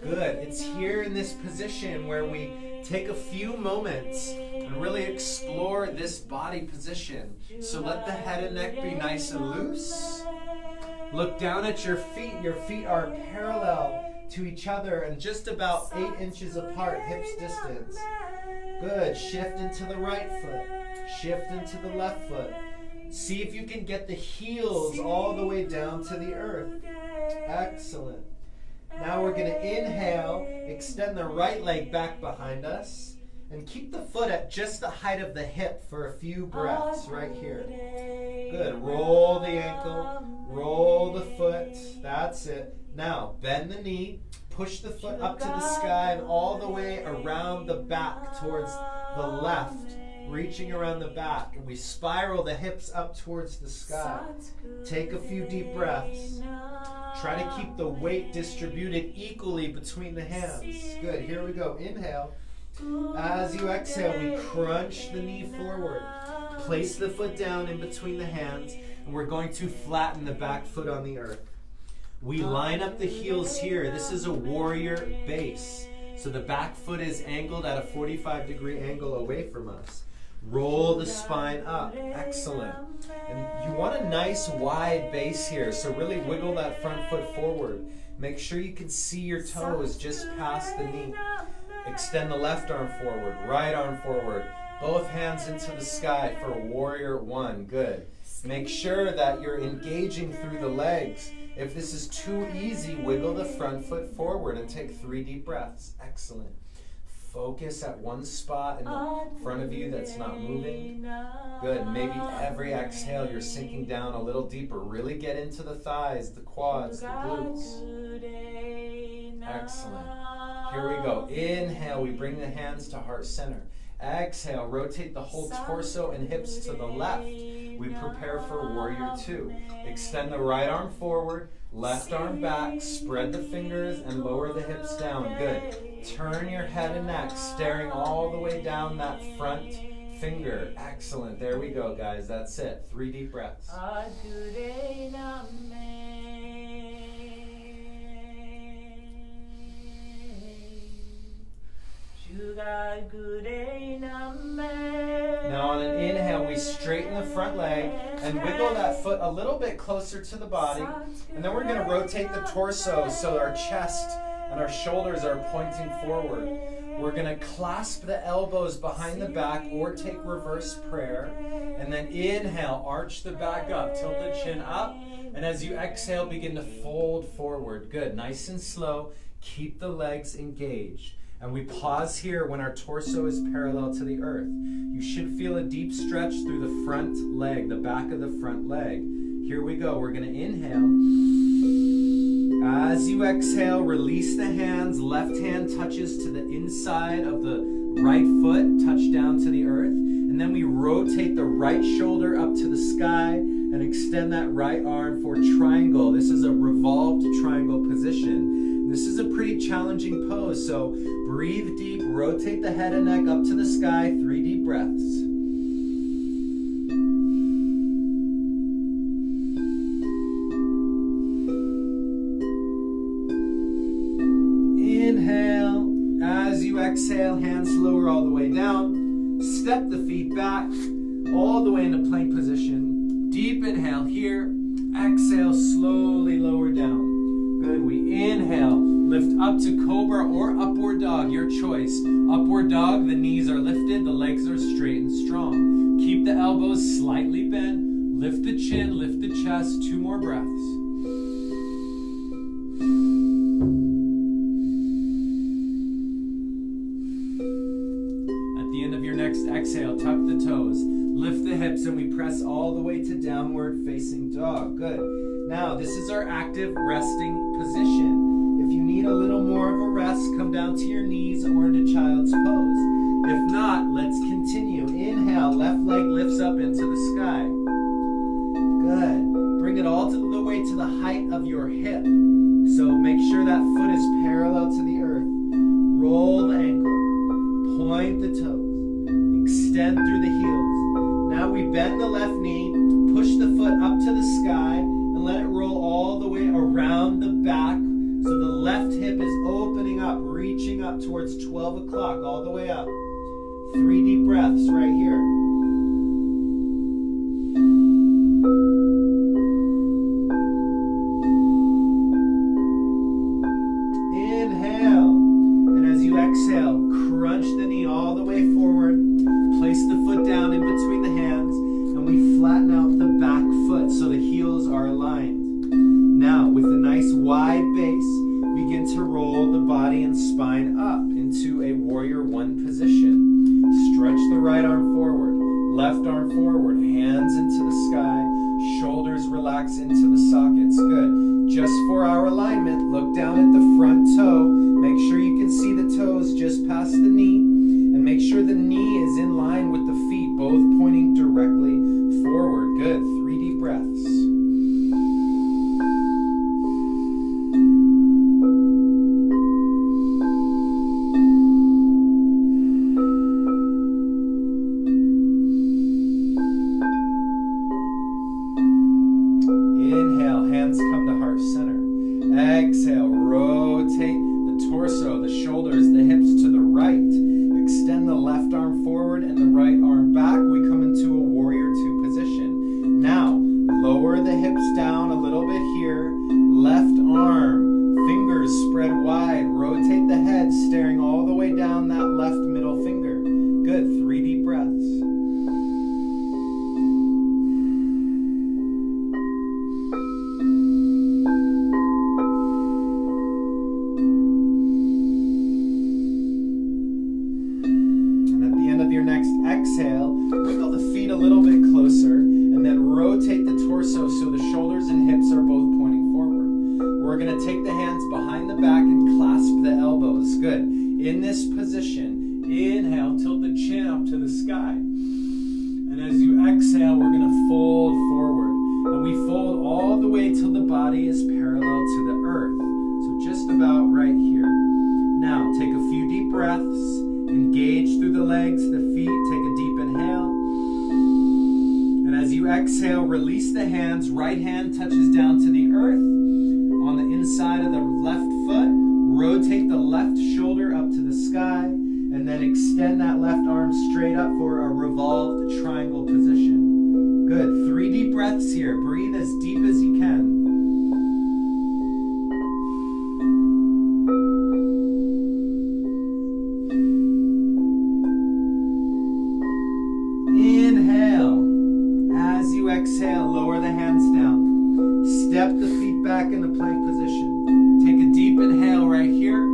Good. It's here in this position where we take a few moments and really explore this body position. So let the head and neck be nice and loose. Look down at your feet. Your feet are parallel to each other and just about 8 inches apart, hips distance. Good. Shift into the right foot. Shift into the left foot. See if you can get the heels all the way down to the earth. Excellent. Now we're going to inhale, extend the right leg back behind us, and keep the foot at just the height of the hip for a few breaths right here. Good. Roll the ankle, roll the foot. That's it. Now bend the knee, push the foot up to the sky and all the way around the back towards the left, reaching around the back. And we spiral the hips up towards the sky. Take a few deep breaths. Try to keep the weight distributed equally between the hands. Good. Here we go. Inhale. As you exhale, we crunch the knee forward. Place the foot down in between the hands, and we're going to flatten the back foot on the earth. We line up the heels here. This is a warrior base. So the back foot is angled at a 45-degree angle away from us. Roll the spine up. Excellent. And you want a nice wide base here, so really wiggle that front foot forward. Make sure you can see your toes just past the knee. Extend the left arm forward, right arm forward. Both hands into the sky for warrior 1. Good. Make sure that you're engaging through the legs. If this is too easy, wiggle the front foot forward and take 3 deep breaths. Excellent. Focus at one spot in the front of you that's not moving. Good. Maybe every exhale you're sinking down a little deeper. Really get into the thighs, the quads, the glutes. Excellent. Here we go. Inhale, we bring the hands to heart center. Exhale, rotate the whole torso and hips to the left. We prepare for warrior 2. Extend the right arm forward, left arm back, spread the fingers and lower the hips down. Good. Turn your head and neck, staring all the way down that front finger. Excellent. There we go, guys. That's it. 3 deep breaths. Now on an inhale, we straighten the front leg and wiggle that foot a little bit closer to the body. And then we're going to rotate the torso so our chest and our shoulders are pointing forward. We're going to clasp the elbows behind the back or take reverse prayer. And then inhale, arch the back up, tilt the chin up. And as you exhale, begin to fold forward. Good. Nice and slow. Keep the legs engaged. And we pause here when our torso is parallel to the earth. You should feel a deep stretch through the front leg, the back of the front leg. Here we go. We're going to inhale. As you exhale, release the hands. Left hand touches to the inside of the right foot touch down to the earth, and then we rotate the right shoulder up to the sky and extend that right arm for triangle. This is a revolved triangle position. This is a pretty challenging pose, so breathe deep, rotate the head and neck up to the sky, 3 deep breaths. Inhale. As you exhale, hands lower all the way down. Step the feet back all the way into plank position. Deep inhale here. Exhale, slowly lower down. Good. We inhale. Lift up to cobra or upward dog, your choice. Upward dog, the knees are lifted, the legs are straight and strong. Keep the elbows slightly bent. Lift the chin, lift the chest. 2 more breaths. Exhale, tuck the toes, lift the hips, and we press all the way to downward facing dog. Good. Now, this is our active resting position. If you need a little more of a rest, come down to your knees or into child's pose. If not, let's continue. Inhale, left leg lifts up into the sky. Good. Bring it all the way to the height of your hip. So make sure that foot is parallel to the earth. Roll the ankle. Point the toes. Extend through the heels. Now we bend the left knee, push the foot up to the sky, and let it roll all the way around the back so the left hip is opening up, reaching up towards 12 o'clock, all the way up. 3 deep breaths right here. Inhale. And as you exhale, crunch the knee all the way forward. Place the foot down in between the hands, and we flatten out the back foot so the heels are aligned. Now, with a nice wide base, begin to roll the body and spine up into a warrior 1 position. Stretch the right arm forward, left arm forward, hands into the sky, shoulders relax into the sockets. Good. Just for our alignment, look down at the front toe. Make sure you can see the toes just past the knee. And make sure the knee is in line with the feet, both pointing directly forward. Good. 3 deep breaths. Inhale, hands come to heart center. Exhale, rotate the torso, the shoulders, the hips to the right. Extend the left arm forward and the right arm back. We come into a warrior 2 position. Now, lower the hips down a little bit here. Left arm, fingers spread wide. Rotate the head, staring all the way down that left middle finger. Good. 3 deep breaths. Exhale, wiggle the feet a little bit closer, and then rotate the torso so the shoulders and hips are both pointing forward. We're going to take the hands behind the back and clasp the elbows. Good. In this position, inhale, tilt the chin up to the sky. And as you exhale, we're going to fold forward. And we fold all the way till the body is parallel to the earth. So just about right here. Now, take a few deep breaths. Engage through the legs, the feet. Take a deep inhale. And as you exhale, release the hands. Right hand touches down to the earth. On the inside of the left foot, rotate the left shoulder up to the sky. And then extend that left arm straight up for a revolved triangle position. Good. 3 deep breaths here. Breathe as deep as you can. Inhale. As you exhale, lower the hands down. Step the feet back in the plank position. Take a deep inhale right here.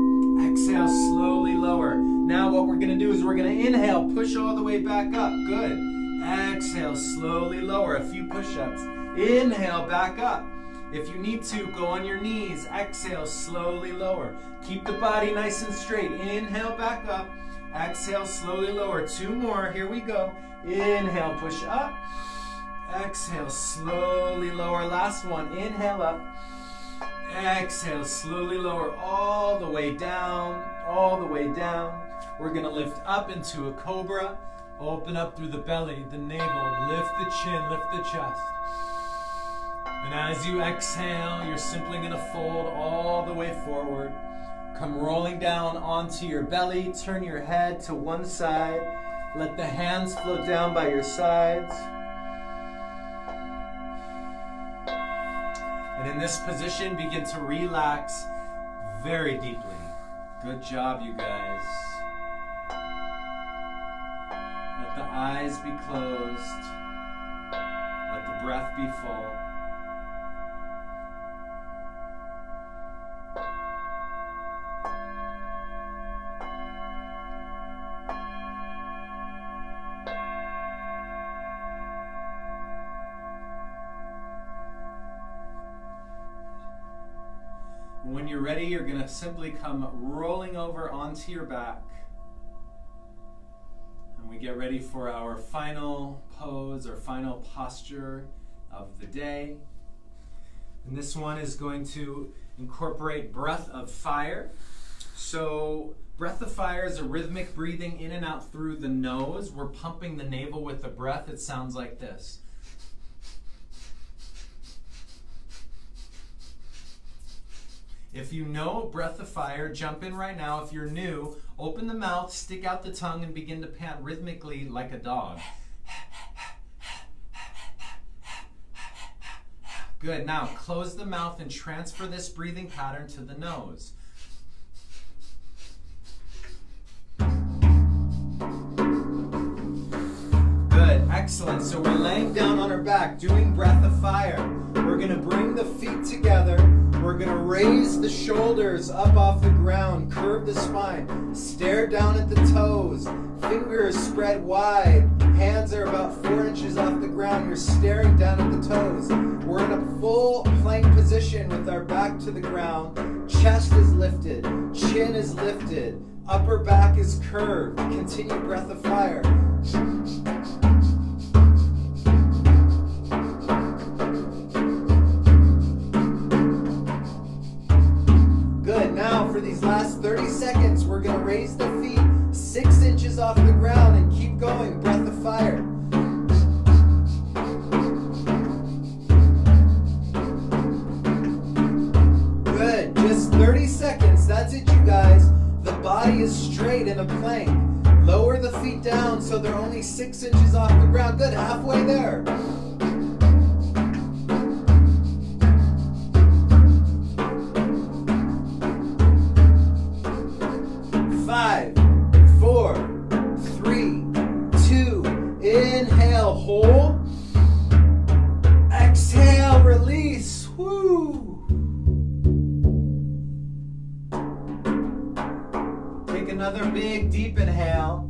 Exhale, slowly lower. Now what we're going to do is we're going to inhale, push all the way back up. Good. Exhale, slowly lower. A few push-ups. Inhale, back up. If you need to, go on your knees. Exhale, slowly lower. Keep the body nice and straight. Inhale, back up. Exhale, slowly lower. 2 more. Here we go. Inhale, push up. Exhale, slowly lower. Last one. Inhale up. Exhale, slowly lower all the way down, all the way down. We're going to lift up into a cobra. Open up through the belly, the navel. Lift the chin, lift the chest. And as you exhale, you're simply going to fold all the way forward. Come rolling down onto your belly. Turn your head to one side. Let the hands float down by your sides. And in this position, begin to relax very deeply. Good job, you guys. Let the eyes be closed. Let the breath be full. When you're ready, you're going to simply come rolling over onto your back. And we get ready for our final pose, our final posture of the day. And this one is going to incorporate breath of fire. So breath of fire is a rhythmic breathing in and out through the nose. We're pumping the navel with the breath. It sounds like this. If you know breath of fire, jump in right now. If you're new, open the mouth, stick out the tongue, and begin to pant rhythmically like a dog. Good. Now close the mouth and transfer this breathing pattern to the nose. Good. Excellent. So we're laying down on our back, doing breath of fire. We're going to bring the feet together. We're going to raise the shoulders up off the ground, curve the spine, stare down at the toes, fingers spread wide, hands are about 4 inches off the ground, you're staring down at the toes. We're in a full plank position with our back to the ground, chest is lifted, chin is lifted, upper back is curved. Continue breath of fire. For these last 30 seconds, we're going to raise the feet 6 inches off the ground and keep going. Breath of fire. Good. Just 30 seconds. That's it, you guys. The body is straight in a plank. Lower the feet down so they're only 6 inches off the ground. Good. Halfway there. Hold. Exhale, release. Woo. Take another big, deep inhale.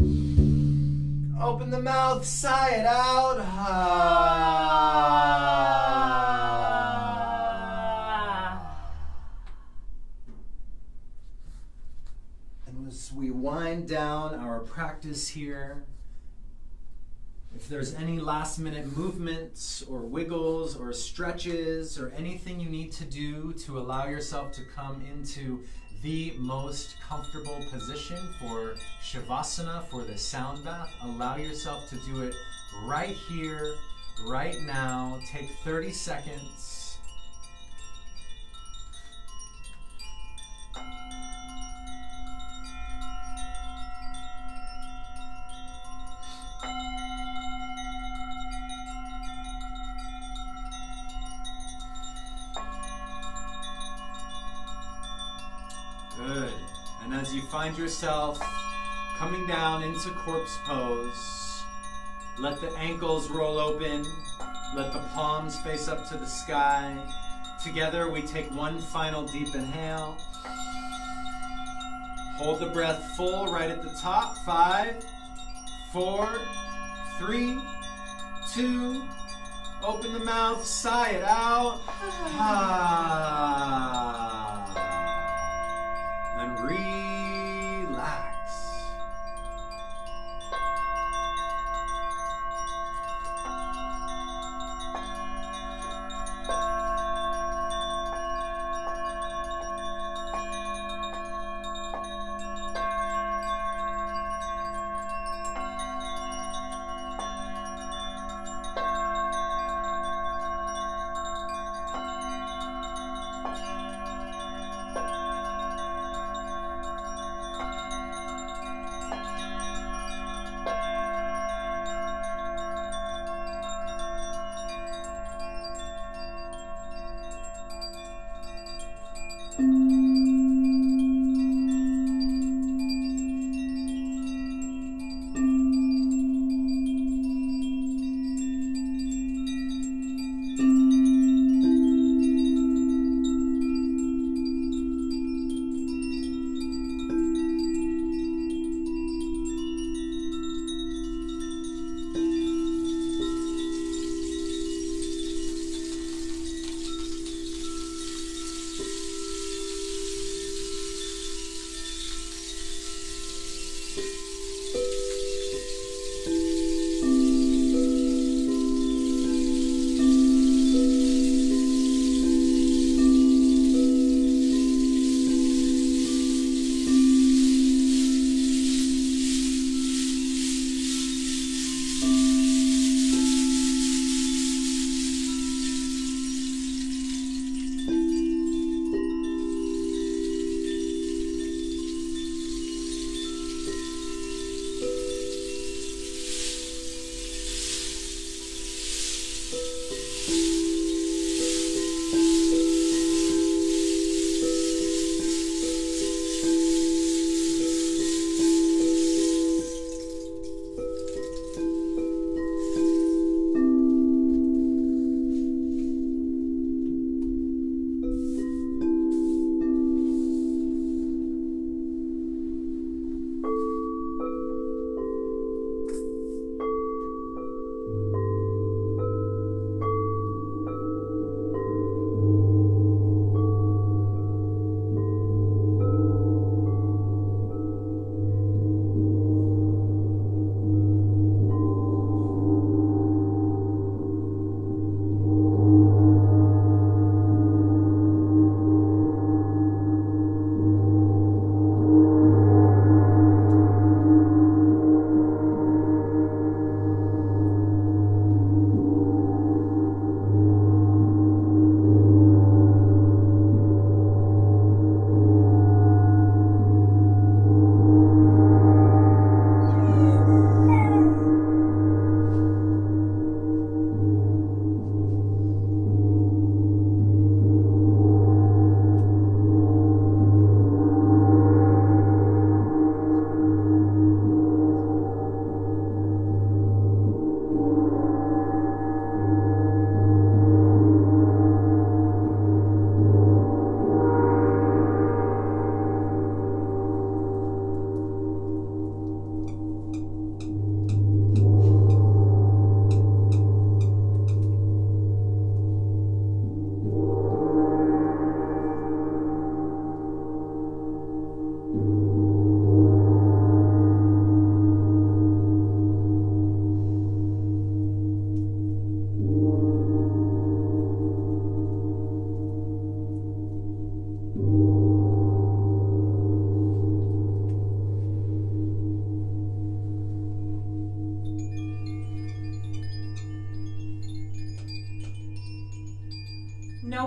Open the mouth, sigh it out. And as we wind down our practice here, if there's any last minute movements or wiggles or stretches or anything you need to do to allow yourself to come into the most comfortable position for Shavasana, for the sound bath, allow yourself to do it right here, right now. Take 30 seconds. Good. And as you find yourself coming down into corpse pose, let the ankles roll open, let the palms face up to the sky. Together we take one final deep inhale. Hold the breath full right at the top. 5, 4, 3, 2, open the mouth, sigh it out. And relax.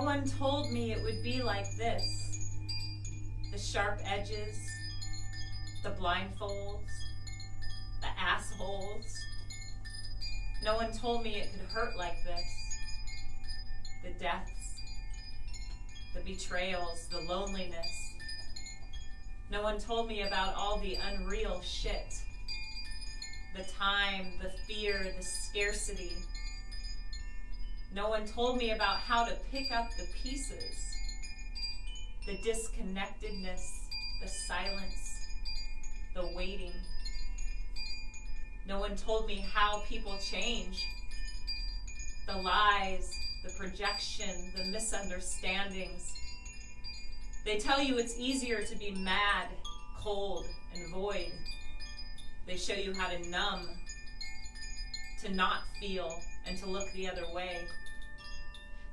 one told me it would be like this. The sharp edges, the blindfolds, the assholes. No one told me it could hurt like this. The deaths, the betrayals, the loneliness. No one told me about all the unreal shit. The time, the fear, the scarcity. No one told me about how to pick up the pieces. The disconnectedness, the silence, the waiting. No one told me how people change. The lies, the projection, the misunderstandings. They tell you it's easier to be mad, cold, and void. They show you how to numb, to not feel, and to look the other way.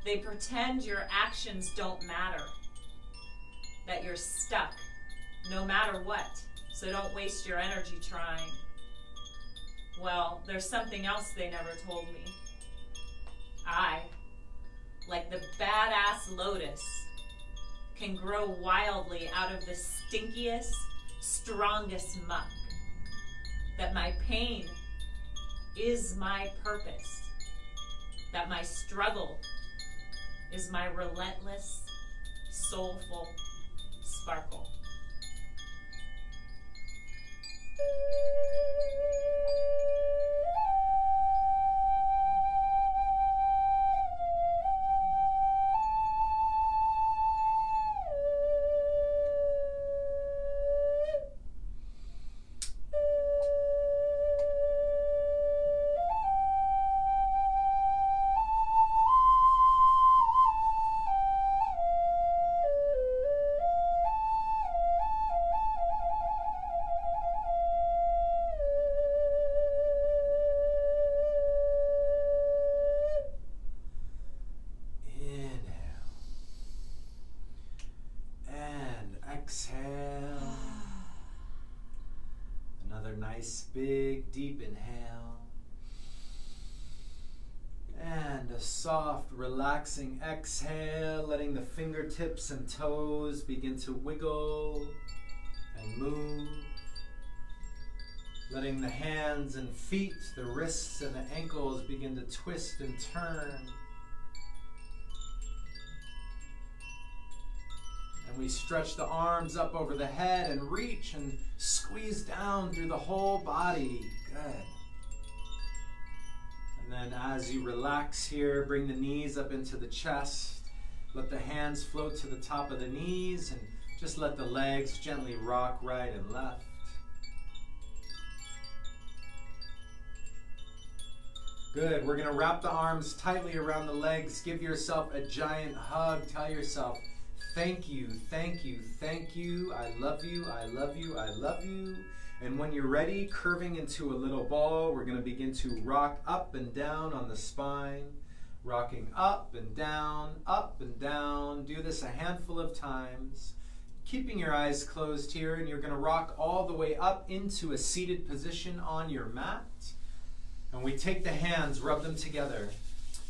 They pretend your actions don't matter, that you're stuck no matter what, so don't waste your energy trying. Well, there's something else they never told me. I, like the badass lotus, can grow wildly out of the stinkiest, strongest muck. That my pain is my purpose. That my struggle is my relentless, soulful sparkle. Exhale. Another nice big deep inhale. And a soft relaxing exhale, letting the fingertips and toes begin to wiggle and move. Letting the hands and feet, the wrists and the ankles begin to twist and turn. And we stretch the arms up over the head and reach and squeeze down through the whole body. Good. And then as you relax here, bring the knees up into the chest. Let the hands float to the top of the knees and just let the legs gently rock right and left. Good. We're going to wrap the arms tightly around the legs. Give yourself a giant hug. Tell yourself, thank you, thank you, thank you. I love you, I love you, I love you. And when you're ready, curving into a little ball, we're going to begin to rock up and down on the spine. Rocking up and down, up and down. Do this a handful of times. Keeping your eyes closed here, and you're going to rock all the way up into a seated position on your mat. And we take the hands, rub them together,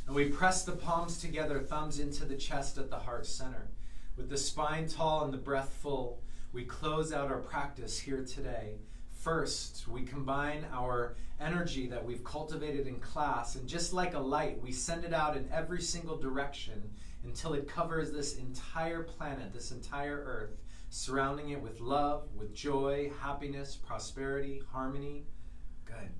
and we press the palms together, thumbs into the chest at the heart center. With the spine tall and the breath full, we close out our practice here today. First, we combine our energy that we've cultivated in class, and just like a light, we send it out in every single direction until it covers this entire planet, this entire earth, surrounding it with love, with joy, happiness, prosperity, harmony. Good.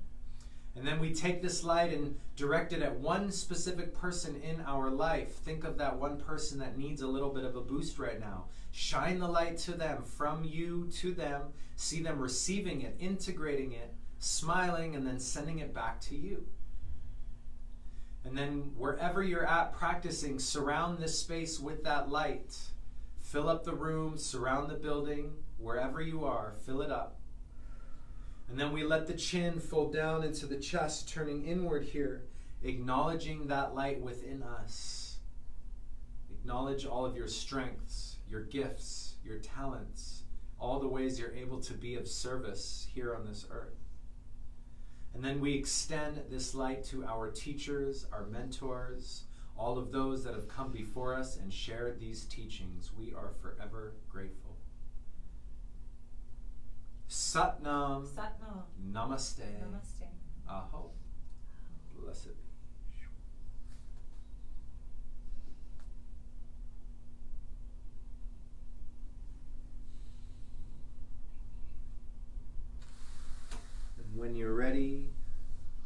And then we take this light and direct it at one specific person in our life. Think of that one person that needs a little bit of a boost right now. Shine the light to them, from you to them. See them receiving it, integrating it, smiling, and then sending it back to you. And then wherever you're at practicing, surround this space with that light. Fill up the room, surround the building, wherever you are, fill it up. And then we let the chin fold down into the chest, turning inward here, acknowledging that light within us. Acknowledge all of your strengths, your gifts, your talents, all the ways you're able to be of service here on this earth. And then we extend this light to our teachers, our mentors, all of those that have come before us and shared these teachings. We are forever grateful. Satnam. Satnam. Namaste. Namaste. Aho. Blessed be. And when you're ready,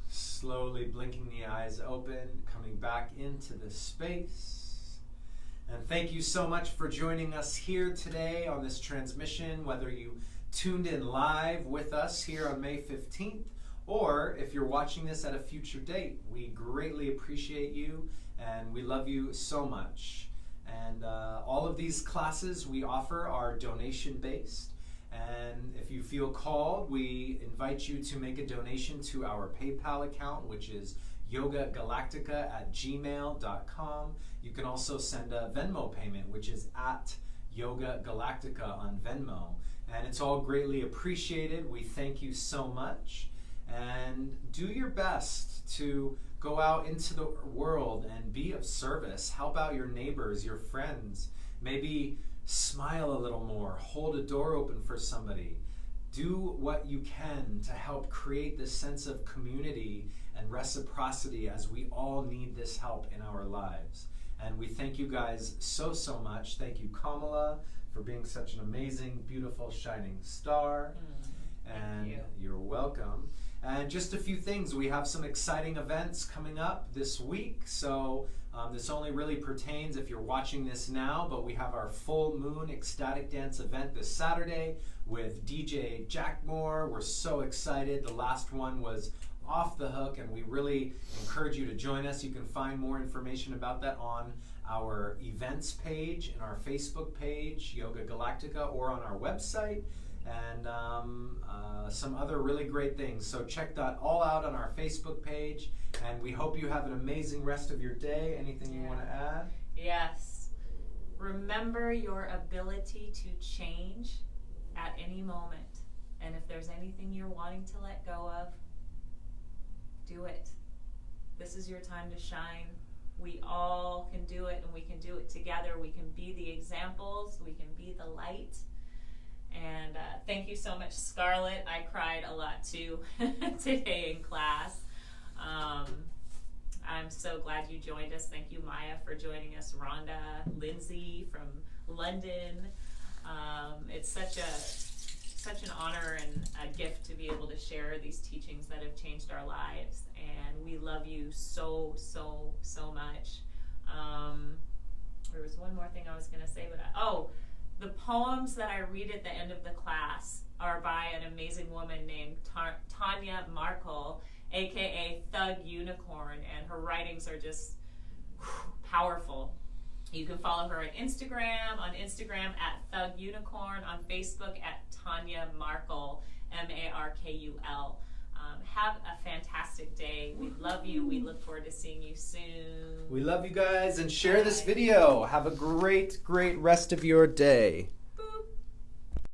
slowly blinking the eyes open, coming back into the space. And thank you so much for joining us here today on this transmission, whether you tuned in live with us here on May 15th, or if you're watching this at a future date. We greatly appreciate you, and we love you so much. And all of these classes we offer are donation-based. And if you feel called, we invite you to make a donation to our PayPal account, which is yogagalactica@gmail.com. You can also send a Venmo payment, which is at Yoga Galactica on Venmo. And it's all greatly appreciated. We thank you so much. And do your best to go out into the world and be of service. Help out your neighbors, your friends. Maybe smile a little more. Hold a door open for somebody. Do what you can to help create this sense of community and reciprocity, as we all need this help in our lives. And we thank you guys so, so much. Thank you, Kamala, for being such an amazing, beautiful, shining star. And you're welcome. And just a few things. We have some exciting events coming up this week. So this only really pertains if you're watching this now, but we have our full moon ecstatic dance event this Saturday with DJ Jack Moore. We're so excited. The last one was off the hook, and we really encourage you to join us. You can find more information about that on our events page and our Facebook page, Yoga Galactica, or on our website, and some other really great things. So check that all out on our Facebook page, and we hope you have an amazing rest of your day. Anything you want to add? Yes. Remember your ability to change at any moment. And if there's anything you're wanting to let go of, do it. This is your time to shine. We all can do it, and we can do it together. We can be the examples. We can be the light. And thank you so much, Scarlett. I cried a lot too today in class. I'm so glad you joined us. Thank you, Maya, for joining us. Rhonda, Lindsay from London. It's such an honor and a gift to be able to share these teachings that have changed our lives. And we love you so, so, so much. There was one more thing I was going to say, but the poems that I read at the end of the class are by an amazing woman named Tanya Markle, aka Thug Unicorn, and her writings are just powerful. You can follow her on Instagram at Thug Unicorn, on Facebook at Tanya Markle, Markul. Have a fantastic day. We love you. We look forward to seeing you soon. We love you guys, and share this video. Have a great, great rest of your day.